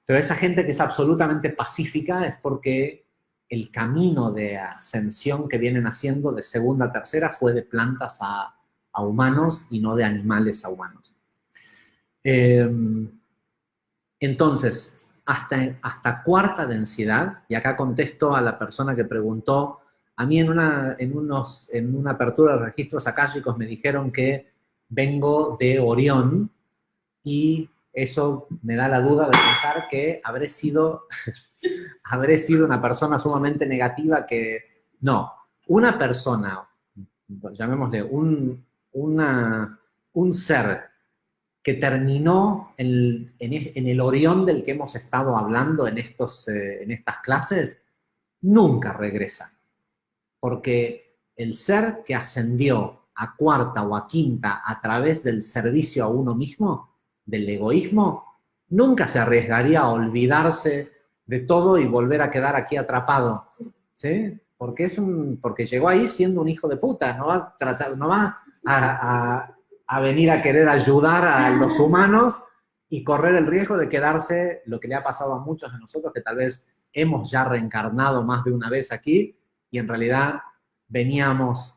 Pero esa gente que es absolutamente pacífica es porque el camino de ascensión que vienen haciendo de segunda a tercera fue de plantas a humanos y no de animales a humanos. Entonces, hasta cuarta densidad, y acá contesto a la persona que preguntó, a mí en una apertura de registros akáshicos me dijeron que vengo de Orión, y eso me da la duda de pensar que habré sido una persona sumamente negativa que... No, una persona, llamémosle un ser que terminó en el Orión del que hemos estado hablando en estas clases, nunca regresa. Porque el ser que ascendió a cuarta o a quinta a través del servicio a uno mismo, del egoísmo, nunca se arriesgaría a olvidarse de todo y volver a quedar aquí atrapado, ¿sí? Porque llegó ahí siendo un hijo de puta, no va a venir a querer ayudar a los humanos y correr el riesgo de quedarse, lo que le ha pasado a muchos de nosotros, que tal vez hemos ya reencarnado más de una vez aquí, y en realidad veníamos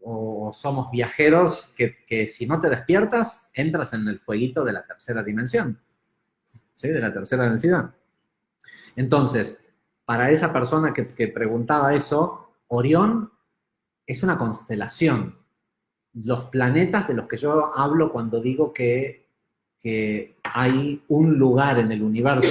o somos viajeros que si no te despiertas, entras en el jueguito de la tercera dimensión, ¿sí? De la tercera densidad. Entonces, para esa persona que preguntaba eso, Orión es una constelación. Los planetas de los que yo hablo cuando digo que hay un lugar en el universo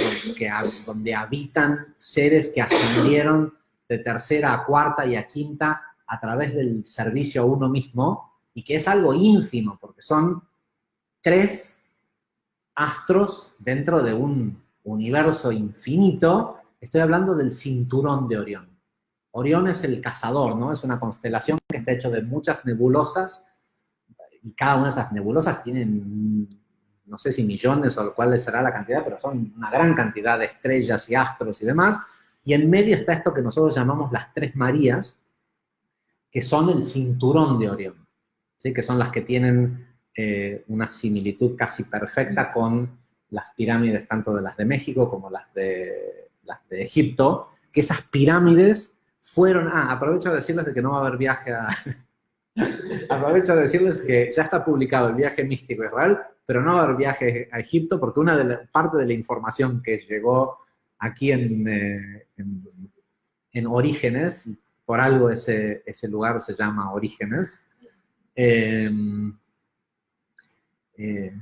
donde habitan seres que ascendieron de tercera a cuarta y a quinta a través del servicio a uno mismo, y que es algo ínfimo, porque son 3 astros dentro de un universo infinito. Estoy hablando del cinturón de Orión. Orión es el cazador, ¿no? Es una constelación que está hecha de muchas nebulosas, y cada una de esas nebulosas tienen, no sé si millones o cuál será la cantidad, pero son una gran cantidad de estrellas y astros y demás, y en medio está esto que nosotros llamamos las 3 Marías, que son el cinturón de Orión, ¿sí? Que son las que tienen una similitud casi perfecta con las pirámides, tanto de las de México como las de Egipto, que esas pirámides fueron... aprovecho de decirles de que no va a haber viaje a... aprovecho de decirles que ya está publicado el viaje místico a Israel, pero no va a haber viaje a Egipto, porque parte de la información que llegó aquí en Orígenes, por algo ese lugar se llama Orígenes,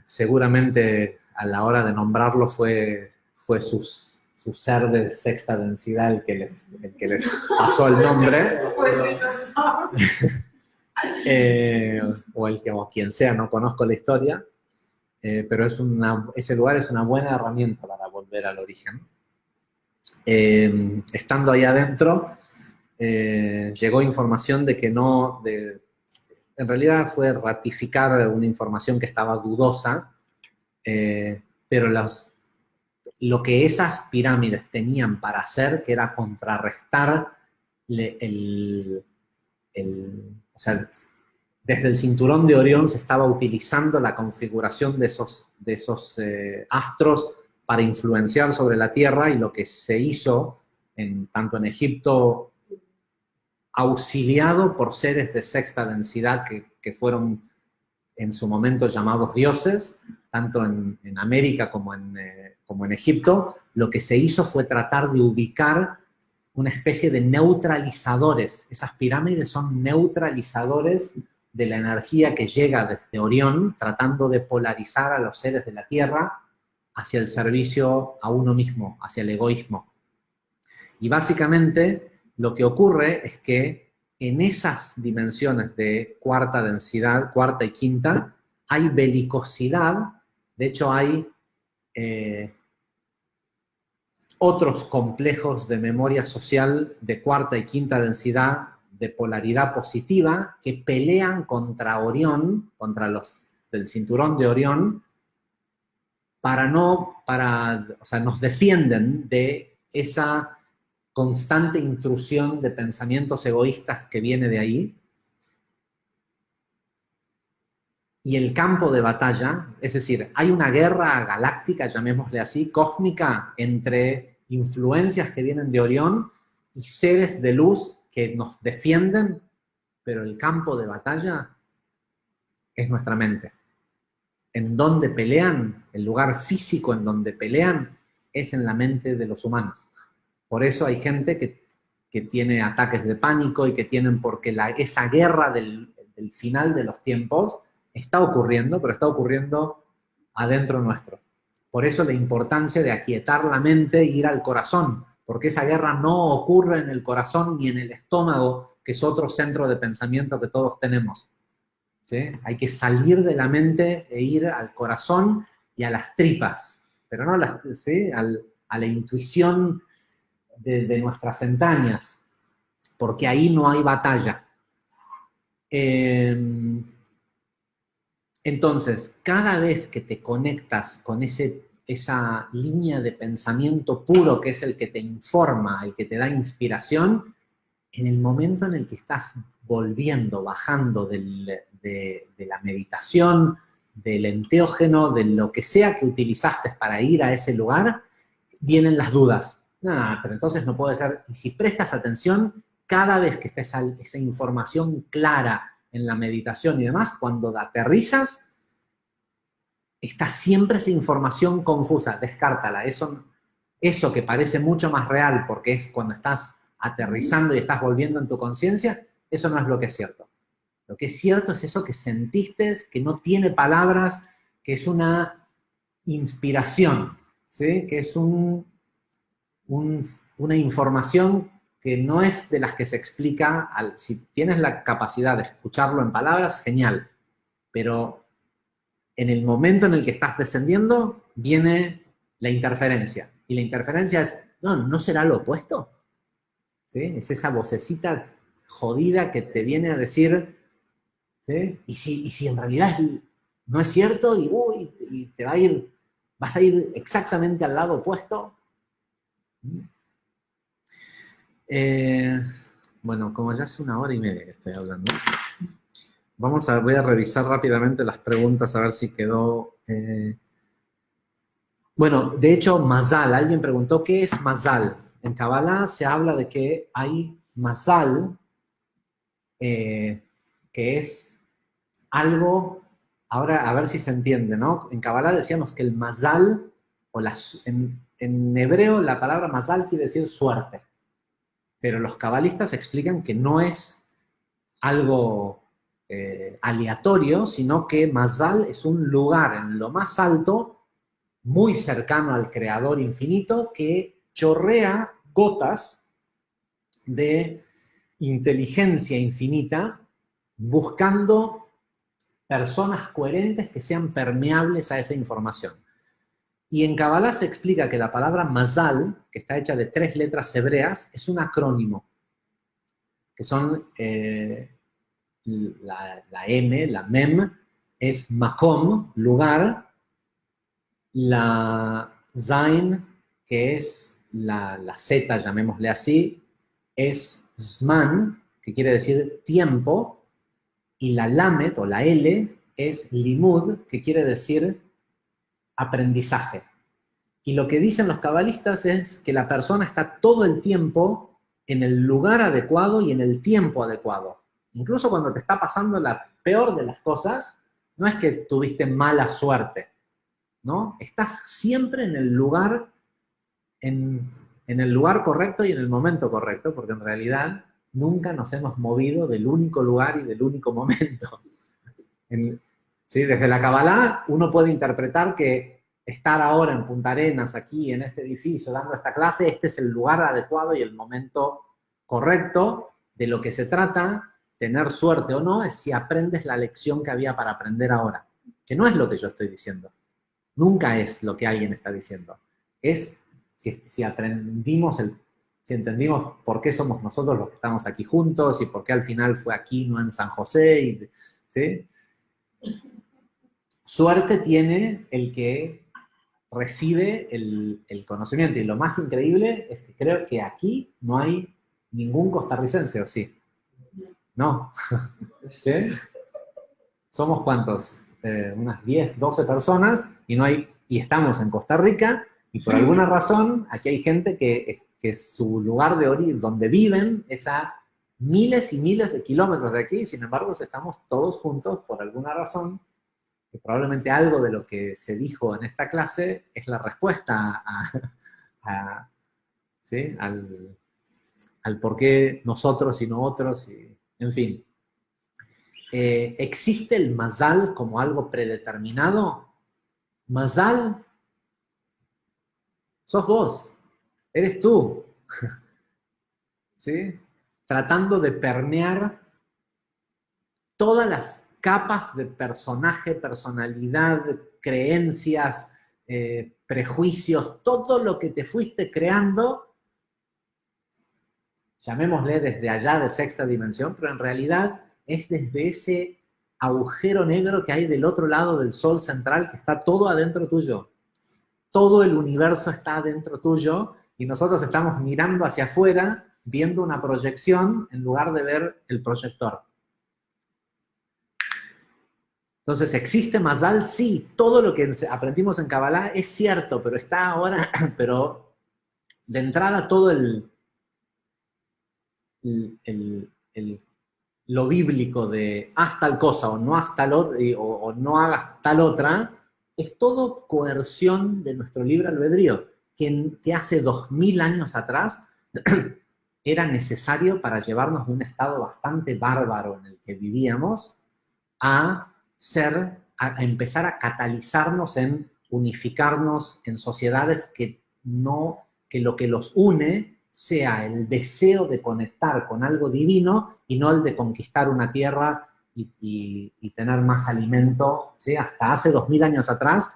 seguramente a la hora de nombrarlo fue su ser de sexta densidad el que les pasó el nombre. O quien sea, no conozco la historia, pero ese lugar es una buena herramienta para volver al origen. Estando ahí adentro, llegó información de que en realidad fue ratificar una información que estaba dudosa, pero lo que esas pirámides tenían para hacer, que era contrarrestar o sea, desde el cinturón de Orión se estaba utilizando la configuración de esos astros para influenciar sobre la Tierra, y lo que se hizo, tanto en Egipto, auxiliado por seres de sexta densidad que fueron en su momento llamados dioses, tanto en América como en Egipto, lo que se hizo fue tratar de ubicar una especie de neutralizadores. Esas pirámides son neutralizadores de la energía que llega desde Orión, tratando de polarizar a los seres de la Tierra hacia el servicio a uno mismo, hacia el egoísmo. Y básicamente lo que ocurre es que en esas dimensiones de cuarta densidad, cuarta y quinta, hay belicosidad. De hecho, hay otros complejos de memoria social de cuarta y quinta densidad, de polaridad positiva, que pelean contra Orión, contra los del cinturón de Orión, o sea, nos defienden de esa constante intrusión de pensamientos egoístas que viene de ahí. Y el campo de batalla, es decir, hay una guerra galáctica, llamémosle así, cósmica, entre influencias que vienen de Orión y seres de luz que nos defienden, pero el campo de batalla es nuestra mente. En donde pelean, el lugar físico en donde pelean, es en la mente de los humanos. Por eso hay gente que tiene ataques de pánico y que tienen, porque esa guerra del final de los tiempos está ocurriendo, pero está ocurriendo adentro nuestro. Por eso la importancia de aquietar la mente e ir al corazón, porque esa guerra no ocurre en el corazón ni en el estómago, que es otro centro de pensamiento que todos tenemos. ¿Sí? Hay que salir de la mente e ir al corazón y a las tripas, pero no ¿sí? a la intuición de nuestras entrañas. porque ahí no hay batalla. Entonces, cada vez que te conectas con esa línea de pensamiento puro que es el que te informa, el que te da inspiración, en el momento en el que estás volviendo, bajando de la meditación, del enteógeno, de lo que sea que utilizaste para ir a ese lugar, vienen las dudas. No, pero entonces no puede ser. Y si prestas atención, cada vez que está esa información clara en la meditación y demás, cuando aterrizas, está siempre esa información confusa, descártala. Eso que parece mucho más real porque es cuando estás aterrizando y estás volviendo en tu conciencia, eso no es lo que es cierto. Lo que es cierto es eso que sentiste, que no tiene palabras, que es una inspiración, ¿sí? Que es una información que no es de las que se explica. Si tienes la capacidad de escucharlo en palabras, genial. Pero en el momento en el que estás descendiendo, viene la interferencia. Y la interferencia es, ¿no será lo opuesto? ¿Sí? Es esa vocecita jodida que te viene a decir, ¿sí? ¿Y si en realidad no es cierto? Y te vas a ir exactamente al lado opuesto. Bueno, como ya hace 1 hora y media que estoy hablando, voy a revisar rápidamente las preguntas a ver si quedó. Bueno, de hecho, Mazal, alguien preguntó, ¿qué es Mazal? En Kabbalah se habla de que hay Mazal, que es algo, ahora a ver si se entiende, ¿no? En Kabbalah decíamos que el Mazal, en hebreo la palabra Mazal quiere decir suerte, pero los kabalistas explican que no es algo aleatorio, sino que Mazal es un lugar en lo más alto, muy cercano al Creador infinito, que chorrea gotas de inteligencia infinita buscando personas coherentes que sean permeables a esa información. Y en Kabbalah se explica que la palabra Mazal, que está hecha de 3 letras hebreas, es un acrónimo, que son la M, la Mem, es Makom, lugar, la Zain, que es la Z, llamémosle así, es Zman, que quiere decir tiempo, y la Lamet, o la L, es Limud, que quiere decir aprendizaje. Y lo que dicen los cabalistas es que la persona está todo el tiempo en el lugar adecuado y en el tiempo adecuado. Incluso cuando te está pasando la peor de las cosas, no es que tuviste mala suerte, ¿no? Estás siempre en el lugar, en el lugar correcto y en el momento correcto, porque en realidad nunca nos hemos movido del único lugar y del único momento. ¿Sí? Desde la Kabbalah uno puede interpretar que estar ahora en Punta Arenas, aquí en este edificio, dando esta clase, este es el lugar adecuado y el momento correcto. De lo que se trata, tener suerte o no, es si aprendes la lección que había para aprender ahora. Que no es lo que yo estoy diciendo. Nunca es lo que alguien está diciendo. Es si entendimos por qué somos nosotros los que estamos aquí juntos y por qué al final fue aquí, no en San José, ¿sí? Suerte tiene el que recibe el conocimiento. Y lo más increíble es que creo que aquí no hay ningún costarricense, ¿o sí? No. ¿Sí? ¿Somos cuántos? Unas 10, 12 personas y estamos en Costa Rica y por alguna razón aquí hay gente que su lugar de origen, donde viven, es a miles y miles de kilómetros de aquí, sin embargo estamos todos juntos por alguna razón, que probablemente algo de lo que se dijo en esta clase es la respuesta ¿sí? al por qué nosotros y no otros, en fin. ¿Existe el Mazal como algo predeterminado? Mazal sos vos, eres tú, ¿sí? Tratando de permear todas las capas de personaje, personalidad, creencias, prejuicios, todo lo que te fuiste creando llamémosle desde allá de sexta dimensión, pero en realidad es desde ese agujero negro que hay del otro lado del sol central, que está todo adentro tuyo. Todo el universo está adentro tuyo y nosotros estamos mirando hacia afuera, viendo una proyección en lugar de ver el proyector. Entonces, ¿existe Mazal? Sí, todo lo que aprendimos en Kabbalah es cierto, pero está ahora, pero de entrada todo lo bíblico de haz tal cosa o no, o no hagas tal otra, es todo coerción de nuestro libre albedrío, que hace 2000 años atrás era necesario para llevarnos de un estado bastante bárbaro en el que vivíamos a empezar a catalizarnos en unificarnos en sociedades que lo que los une sea el deseo de conectar con algo divino y no el de conquistar una tierra y tener más alimento, ¿sí? Hasta hace 2000 años atrás,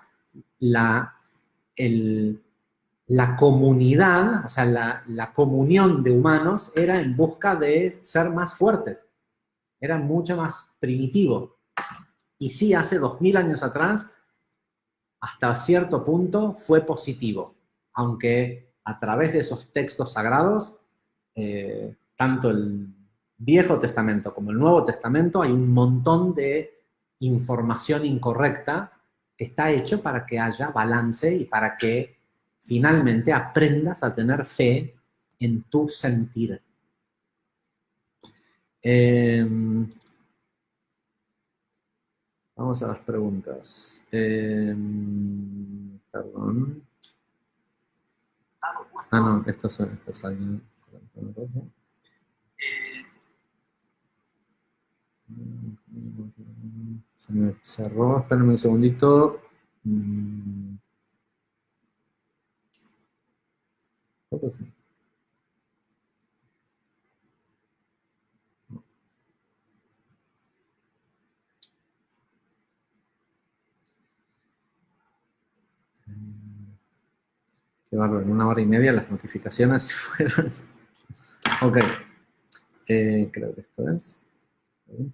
la comunidad, o sea, la comunión de humanos era en busca de ser más fuertes, era mucho más primitivo. Y sí, hace 2000 años atrás, hasta cierto punto, fue positivo, aunque a través de esos textos sagrados, tanto el Viejo Testamento como el Nuevo Testamento, hay un montón de información incorrecta que está hecho para que haya balance y para que finalmente aprendas a tener fe en tu sentir. Vamos a las preguntas. Perdón. Ah, no, esto es alguien. Se me cerró, espérenme un segundito. Qué bárbaro, en 1 hora y media las notificaciones fueron... Ok. Creo que esto es...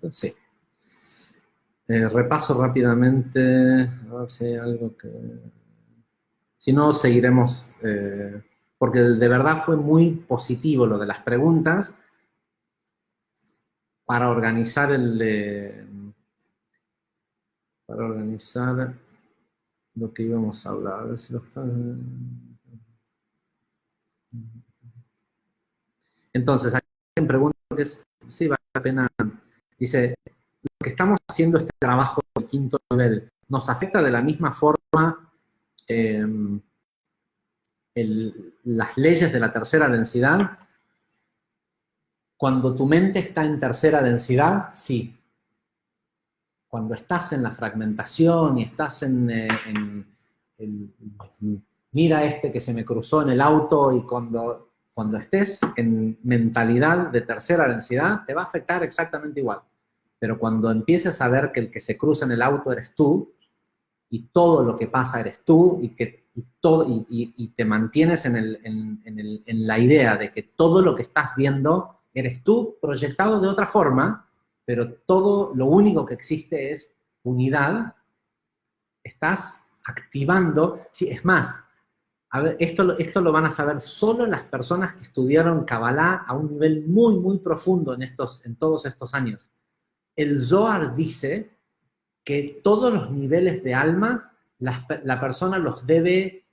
Sí. Repaso rápidamente, a ver si hay algo que... Si no, seguiremos... porque de verdad fue muy positivo lo de las preguntas para organizar para organizar lo que íbamos a hablar. A ver si lo... Entonces, alguien pregunta que sí vale la pena. Dice, lo que estamos haciendo este trabajo del 5º nivel, ¿nos afecta de la misma forma las leyes de la tercera densidad? Cuando tu mente está en tercera densidad, sí. Cuando estás en la fragmentación y estás mira este que se me cruzó en el auto, y cuando estés en mentalidad de tercera densidad, te va a afectar exactamente igual. Pero cuando empieces a ver que el que se cruza en el auto eres tú, y todo lo que pasa eres tú, y te mantienes en la idea de que todo lo que estás viendo eres tú proyectado de otra forma, pero todo lo único que existe es unidad, estás activando. Sí, es más, a ver, esto lo van a saber solo las personas que estudiaron Kabbalah a un nivel muy, muy profundo en todos estos años. El Zohar dice que todos los niveles de alma la persona los debe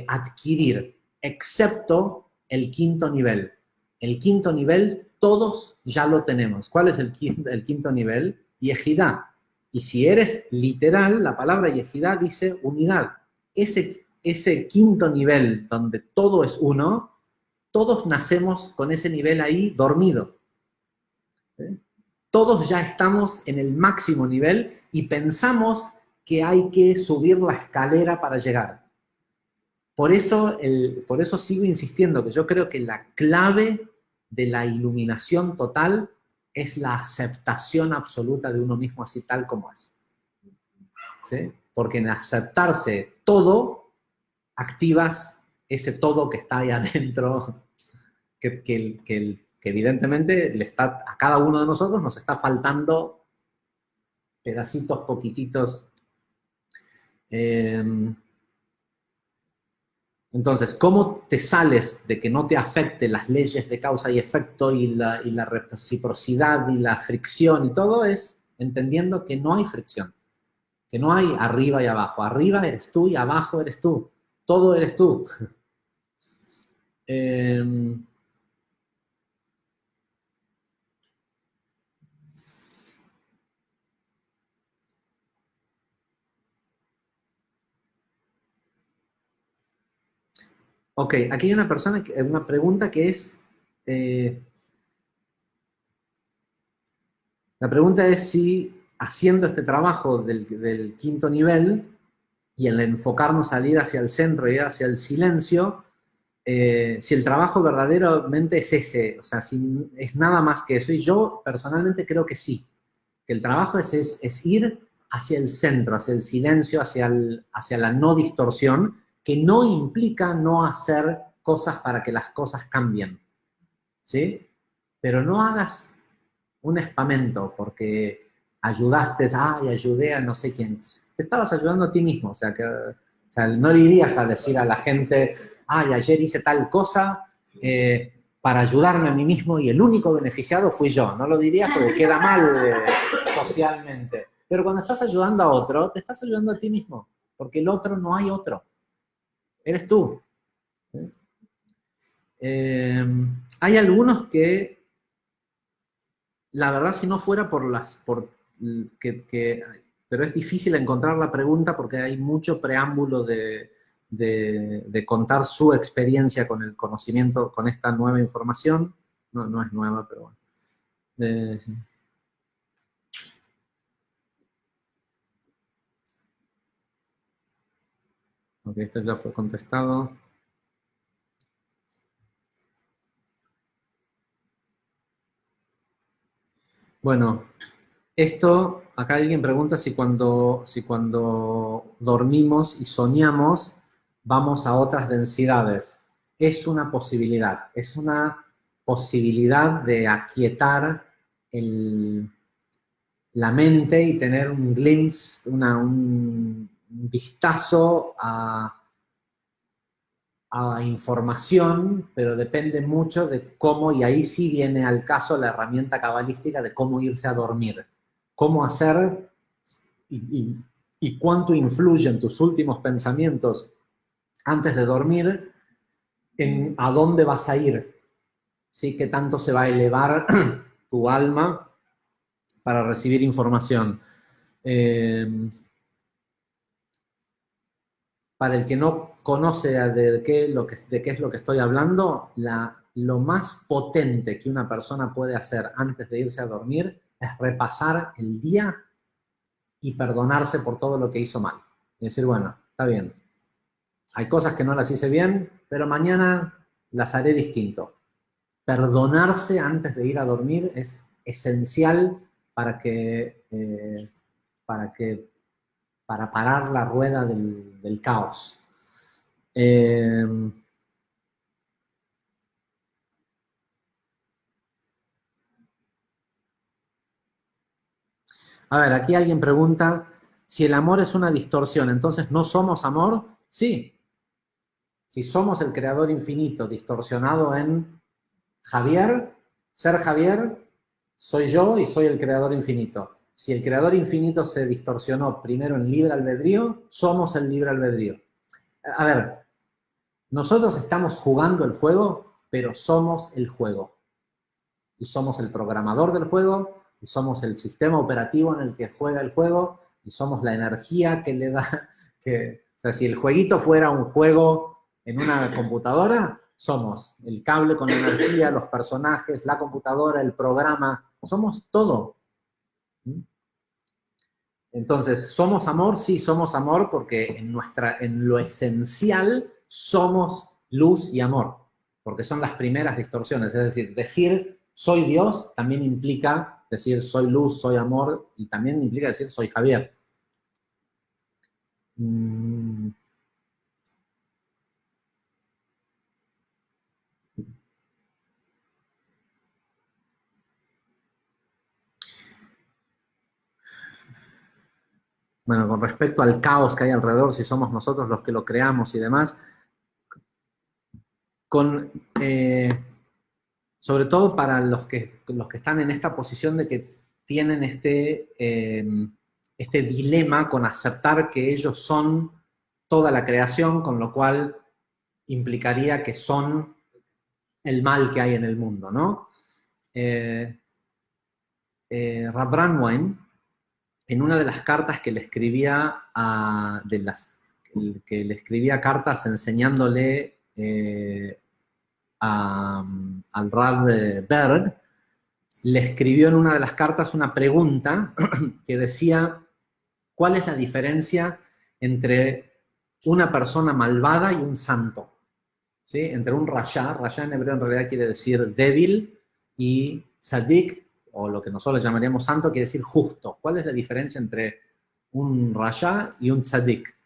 adquirir, excepto el 5º nivel. El 5º nivel todos ya lo tenemos. ¿Cuál es el 5º nivel? Yehidá. Y si eres literal, la palabra Yehidá dice unidad. Ese 5º nivel donde todo es uno, todos nacemos con ese nivel ahí dormido. ¿Sí? Todos ya estamos en el máximo nivel y pensamos que hay que subir la escalera para llegar. Por eso sigo insistiendo que yo creo que la clave de la iluminación total es la aceptación absoluta de uno mismo así tal como es. ¿Sí? Porque en aceptarse todo, activas ese todo que está ahí adentro, que que evidentemente a cada uno de nosotros nos está faltando pedacitos poquititos. Entonces, ¿cómo te sales de que no te afecte las leyes de causa y efecto y la reciprocidad y la fricción y todo? Es entendiendo que no hay fricción, que no hay arriba y abajo. Arriba eres tú y abajo eres tú. Todo eres tú. Ok, aquí hay una pregunta que es... la pregunta es si haciendo este trabajo del quinto nivel y el enfocarnos a ir hacia el centro y hacia el silencio, si el trabajo verdaderamente es ese, o sea, si es nada más que eso. Y yo personalmente creo que sí, que el trabajo es ir hacia el centro, hacia el silencio, hacia la no distorsión, que no implica no hacer cosas para que las cosas cambien, ¿sí? Pero no hagas un espamento porque ayudaste, ay, ayudé a no sé quién. Te estabas ayudando a ti mismo, o sea, no le irías a decir a la gente, ay, ayer hice tal cosa para ayudarme a mí mismo y el único beneficiado fui yo. No lo dirías porque queda mal socialmente. Pero cuando estás ayudando a otro, te estás ayudando a ti mismo, porque el otro no hay otro. Eres tú. Hay algunos que la verdad, si no fuera pero es difícil encontrar la pregunta porque hay mucho preámbulo de contar su experiencia con el conocimiento, con esta nueva información. No, no es nueva, pero bueno. Sí. Ok, esto ya fue contestado. Bueno, acá alguien pregunta si cuando dormimos y soñamos vamos a otras densidades. Es una posibilidad de aquietar la mente y tener un glimpse, un vistazo a información, pero depende mucho de cómo, y ahí sí viene al caso la herramienta cabalística de cómo irse a dormir. Cómo hacer y cuánto influyen tus últimos pensamientos antes de dormir en a dónde vas a ir. ¿Sí? ¿Qué tanto se va a elevar tu alma para recibir información? Para el que no conoce de qué es lo que estoy hablando, lo más potente que una persona puede hacer antes de irse a dormir es repasar el día y perdonarse por todo lo que hizo mal. Y decir, bueno, está bien, hay cosas que no las hice bien, pero mañana las haré distinto. Perdonarse antes de ir a dormir es esencial para parar la rueda del caos. A ver, aquí alguien pregunta si el amor es una distorsión, entonces ¿no somos amor? Sí. Si somos el creador infinito distorsionado en Javier, ser Javier, soy yo y soy el creador infinito. Si el creador infinito se distorsionó primero en libre albedrío, somos el libre albedrío. A ver, nosotros estamos jugando el juego, pero somos el juego. Y somos el programador del juego, y somos el sistema operativo en el que juega el juego, y somos la energía que le da... o sea, si el jueguito fuera un juego en una computadora, somos el cable con energía, los personajes, la computadora, el programa, somos todo. Entonces, ¿somos amor? Sí, somos amor porque en lo esencial somos luz y amor, porque son las primeras distorsiones. Es decir soy Dios también implica decir soy luz, soy amor, y también implica decir soy Javier. bueno, con respecto al caos que hay alrededor, si somos nosotros los que lo creamos y demás, sobre todo para los que están en esta posición de que tienen este dilema con aceptar que ellos son toda la creación, con lo cual implicaría que son el mal que hay en el mundo, ¿no? Rav Brandwein, en una de las cartas que le escribía cartas enseñándole al Rav Berg, le escribió en una de las cartas una pregunta que decía, ¿cuál es la diferencia entre una persona malvada y un santo? ¿Sí? Entre un rasha en hebreo en realidad quiere decir débil, y tzadik, o lo que nosotros llamaríamos santo, quiere decir justo. ¿Cuál es la diferencia entre un rasha y un tzadik?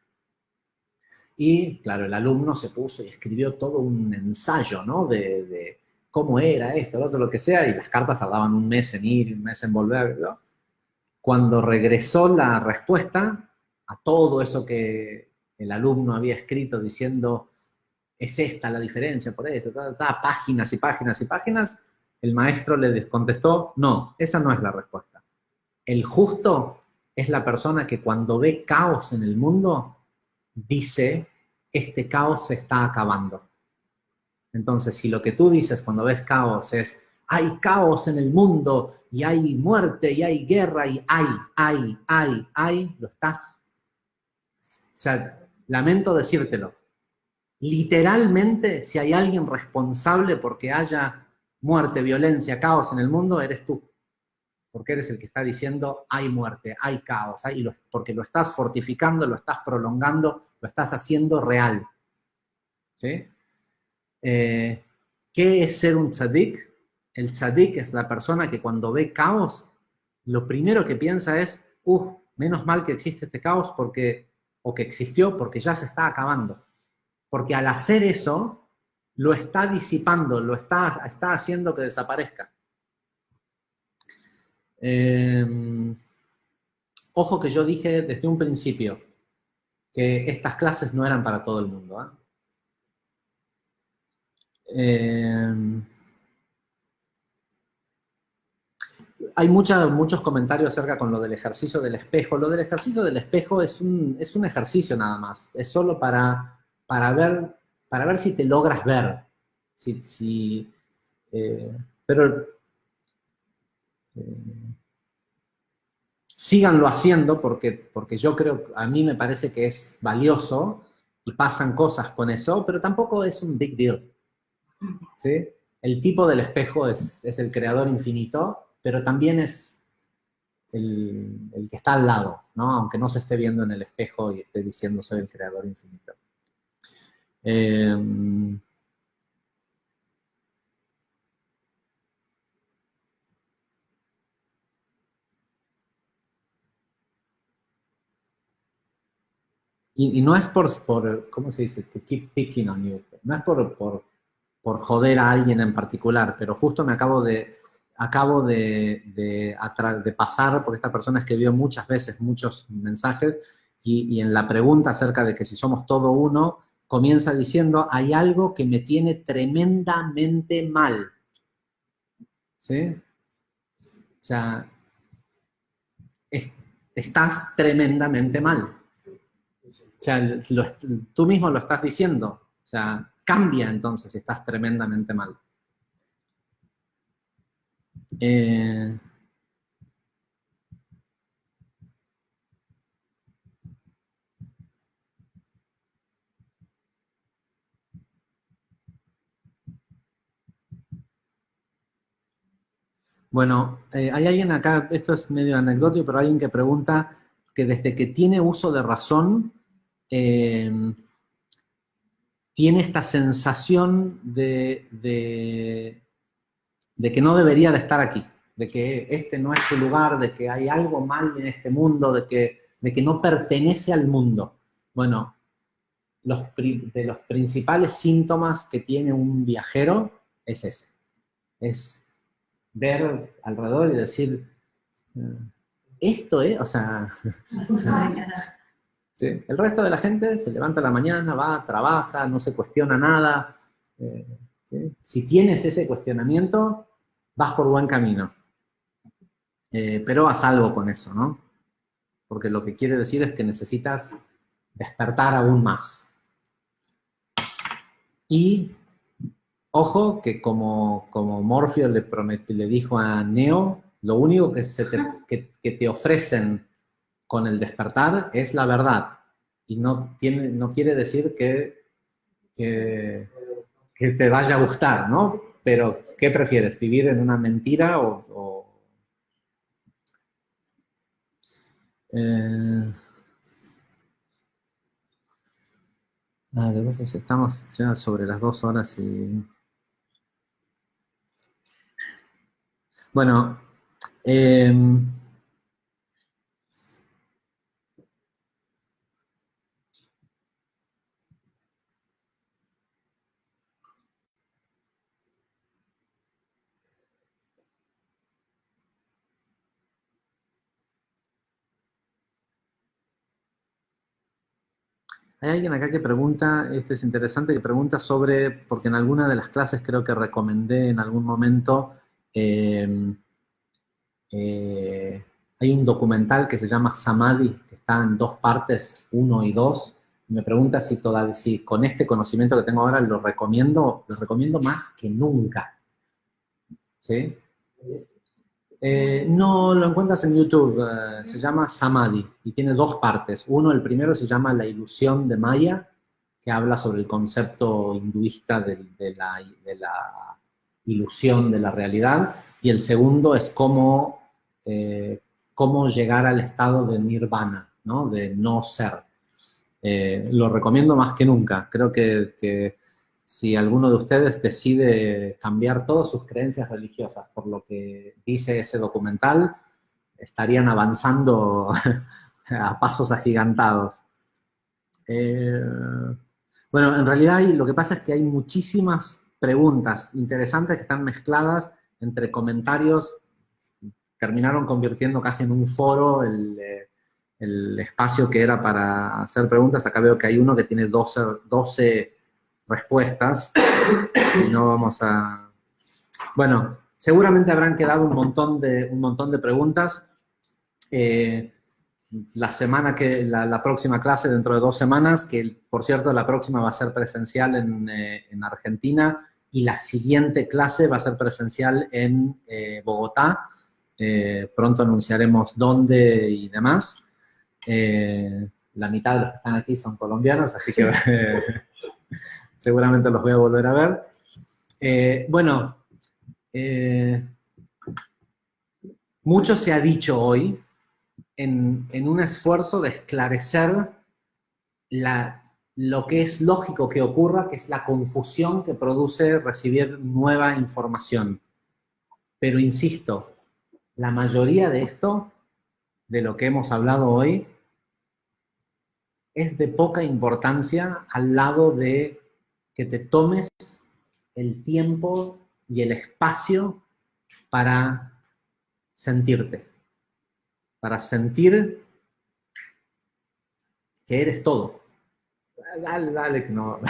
Y, claro, el alumno se puso y escribió todo un ensayo, ¿no? De cómo era esto, lo otro, lo que sea, y las cartas tardaban un mes en ir, un mes en volver, ¿no? Cuando regresó la respuesta a todo eso que el alumno había escrito diciendo, es esta la diferencia, por esto, páginas y páginas y páginas, el maestro le contestó, no, esa no es la respuesta. El justo es la persona que cuando ve caos en el mundo, dice, este caos se está acabando. Entonces, si lo que tú dices cuando ves caos es, hay caos en el mundo, y hay muerte, y hay guerra, y hay, lo estás... O sea, lamento decírtelo. Literalmente, si hay alguien responsable porque haya muerte, violencia, caos en el mundo, eres tú. Porque eres el que está diciendo, hay muerte, hay caos, porque lo estás fortificando, lo estás prolongando, lo estás haciendo real. ¿Sí? ¿Qué es ser un tzadik? El tzadik es la persona que cuando ve caos, lo primero que piensa es, menos mal que existe este caos o que existió porque ya se está acabando. Porque al hacer eso, lo está disipando, lo está haciendo que desaparezca. Ojo que yo dije desde un principio que estas clases no eran para todo el mundo. Hay muchos comentarios acerca con lo del ejercicio del espejo. Lo del ejercicio del espejo es un ejercicio nada más. Es solo para ver si te logras ver. Pero síganlo haciendo porque yo creo, a mí me parece que es valioso y pasan cosas con eso, pero tampoco es un big deal. ¿Sí? El tipo del espejo es el creador infinito, pero también es el que está al lado, ¿no? Aunque no se esté viendo en el espejo y esté diciendo soy el creador infinito. Y no es por, ¿cómo se dice? To keep picking on you. No es por joder a alguien en particular, pero justo me acabo de pasar, porque esta persona escribió muchas veces muchos mensajes, y en la pregunta acerca de que si somos todo uno, comienza diciendo, hay algo que me tiene tremendamente mal. ¿Sí? O sea, estás tremendamente mal. O sea, tú mismo lo estás diciendo. O sea, cambia entonces si estás tremendamente mal. Bueno, hay alguien acá, esto es medio anecdótico, pero hay alguien que pregunta que desde que tiene uso de razón, tiene esta sensación de que no debería de estar aquí, de que este no es su lugar, de que hay algo mal en este mundo, de que no pertenece al mundo. Bueno, de los principales síntomas que tiene un viajero es ese. Es ver alrededor y decir, esto es, o sea... ¿sí? El resto de la gente se levanta a la mañana, va, trabaja, no se cuestiona nada. ¿Sí? Si tienes ese cuestionamiento, vas por buen camino. Pero haz algo con eso, ¿no? Porque lo que quiere decir es que necesitas despertar aún más. Y, ojo, que como Morfeo le dijo a Neo, lo único que te ofrecen con el despertar es la verdad. Y no quiere decir que te vaya a gustar, ¿no? Pero, ¿qué prefieres? ¿Vivir en una mentira o lo que pasa es que estamos ya sobre las 2 horas y... Bueno, hay alguien acá que pregunta, este es interesante, que pregunta sobre, porque en alguna de las clases creo que recomendé en algún momento, hay un documental que se llama Samadhi, que está en 2 partes, 1 y 2, y me pregunta si con este conocimiento que tengo ahora lo recomiendo más que nunca. ¿Sí? No, lo encuentras en YouTube, se llama Samadhi, y tiene 2 partes. El primero se llama La ilusión de Maya, que habla sobre el concepto hinduista de la ilusión de la realidad, y el segundo es cómo llegar al estado de nirvana, ¿no? De no ser. Lo recomiendo más que nunca. Creo que si alguno de ustedes decide cambiar todas sus creencias religiosas por lo que dice ese documental, estarían avanzando a pasos agigantados. Bueno, en realidad lo que pasa es que hay muchísimas preguntas interesantes que están mezcladas entre comentarios, terminaron convirtiendo casi en un foro el espacio que era para hacer preguntas. Acá veo que hay uno que tiene 12 respuestas, y no vamos a... Bueno, seguramente habrán quedado un montón de preguntas. La próxima clase, dentro de 2 semanas, que por cierto la próxima va a ser presencial en Argentina, y la siguiente clase va a ser presencial en Bogotá. Pronto anunciaremos dónde y demás. La mitad de los que están aquí son colombianos, así que seguramente los voy a volver a ver. Bueno, mucho se ha dicho hoy en un esfuerzo de esclarecer lo que es lógico que ocurra, que es la confusión que produce recibir nueva información. Pero insisto, la mayoría de esto, de lo que hemos hablado hoy, es de poca importancia al lado de que te tomes el tiempo y el espacio para sentirte, para sentir que eres todo. Dale, que no.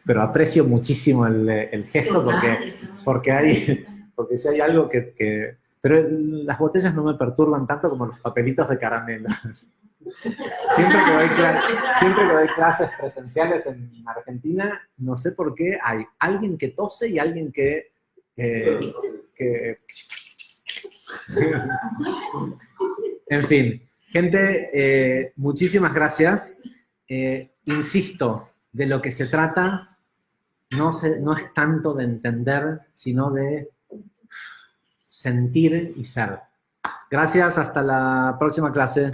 Pero aprecio muchísimo el gesto porque si hay algo que... Pero las botellas no me perturban tanto como los papelitos de caramelo. Siempre que doy clases presenciales en Argentina, no sé por qué hay alguien que tose y alguien que en fin, gente, muchísimas gracias. Insisto, de lo que se trata no es tanto de entender, sino de sentir y ser. Gracias, hasta la próxima clase.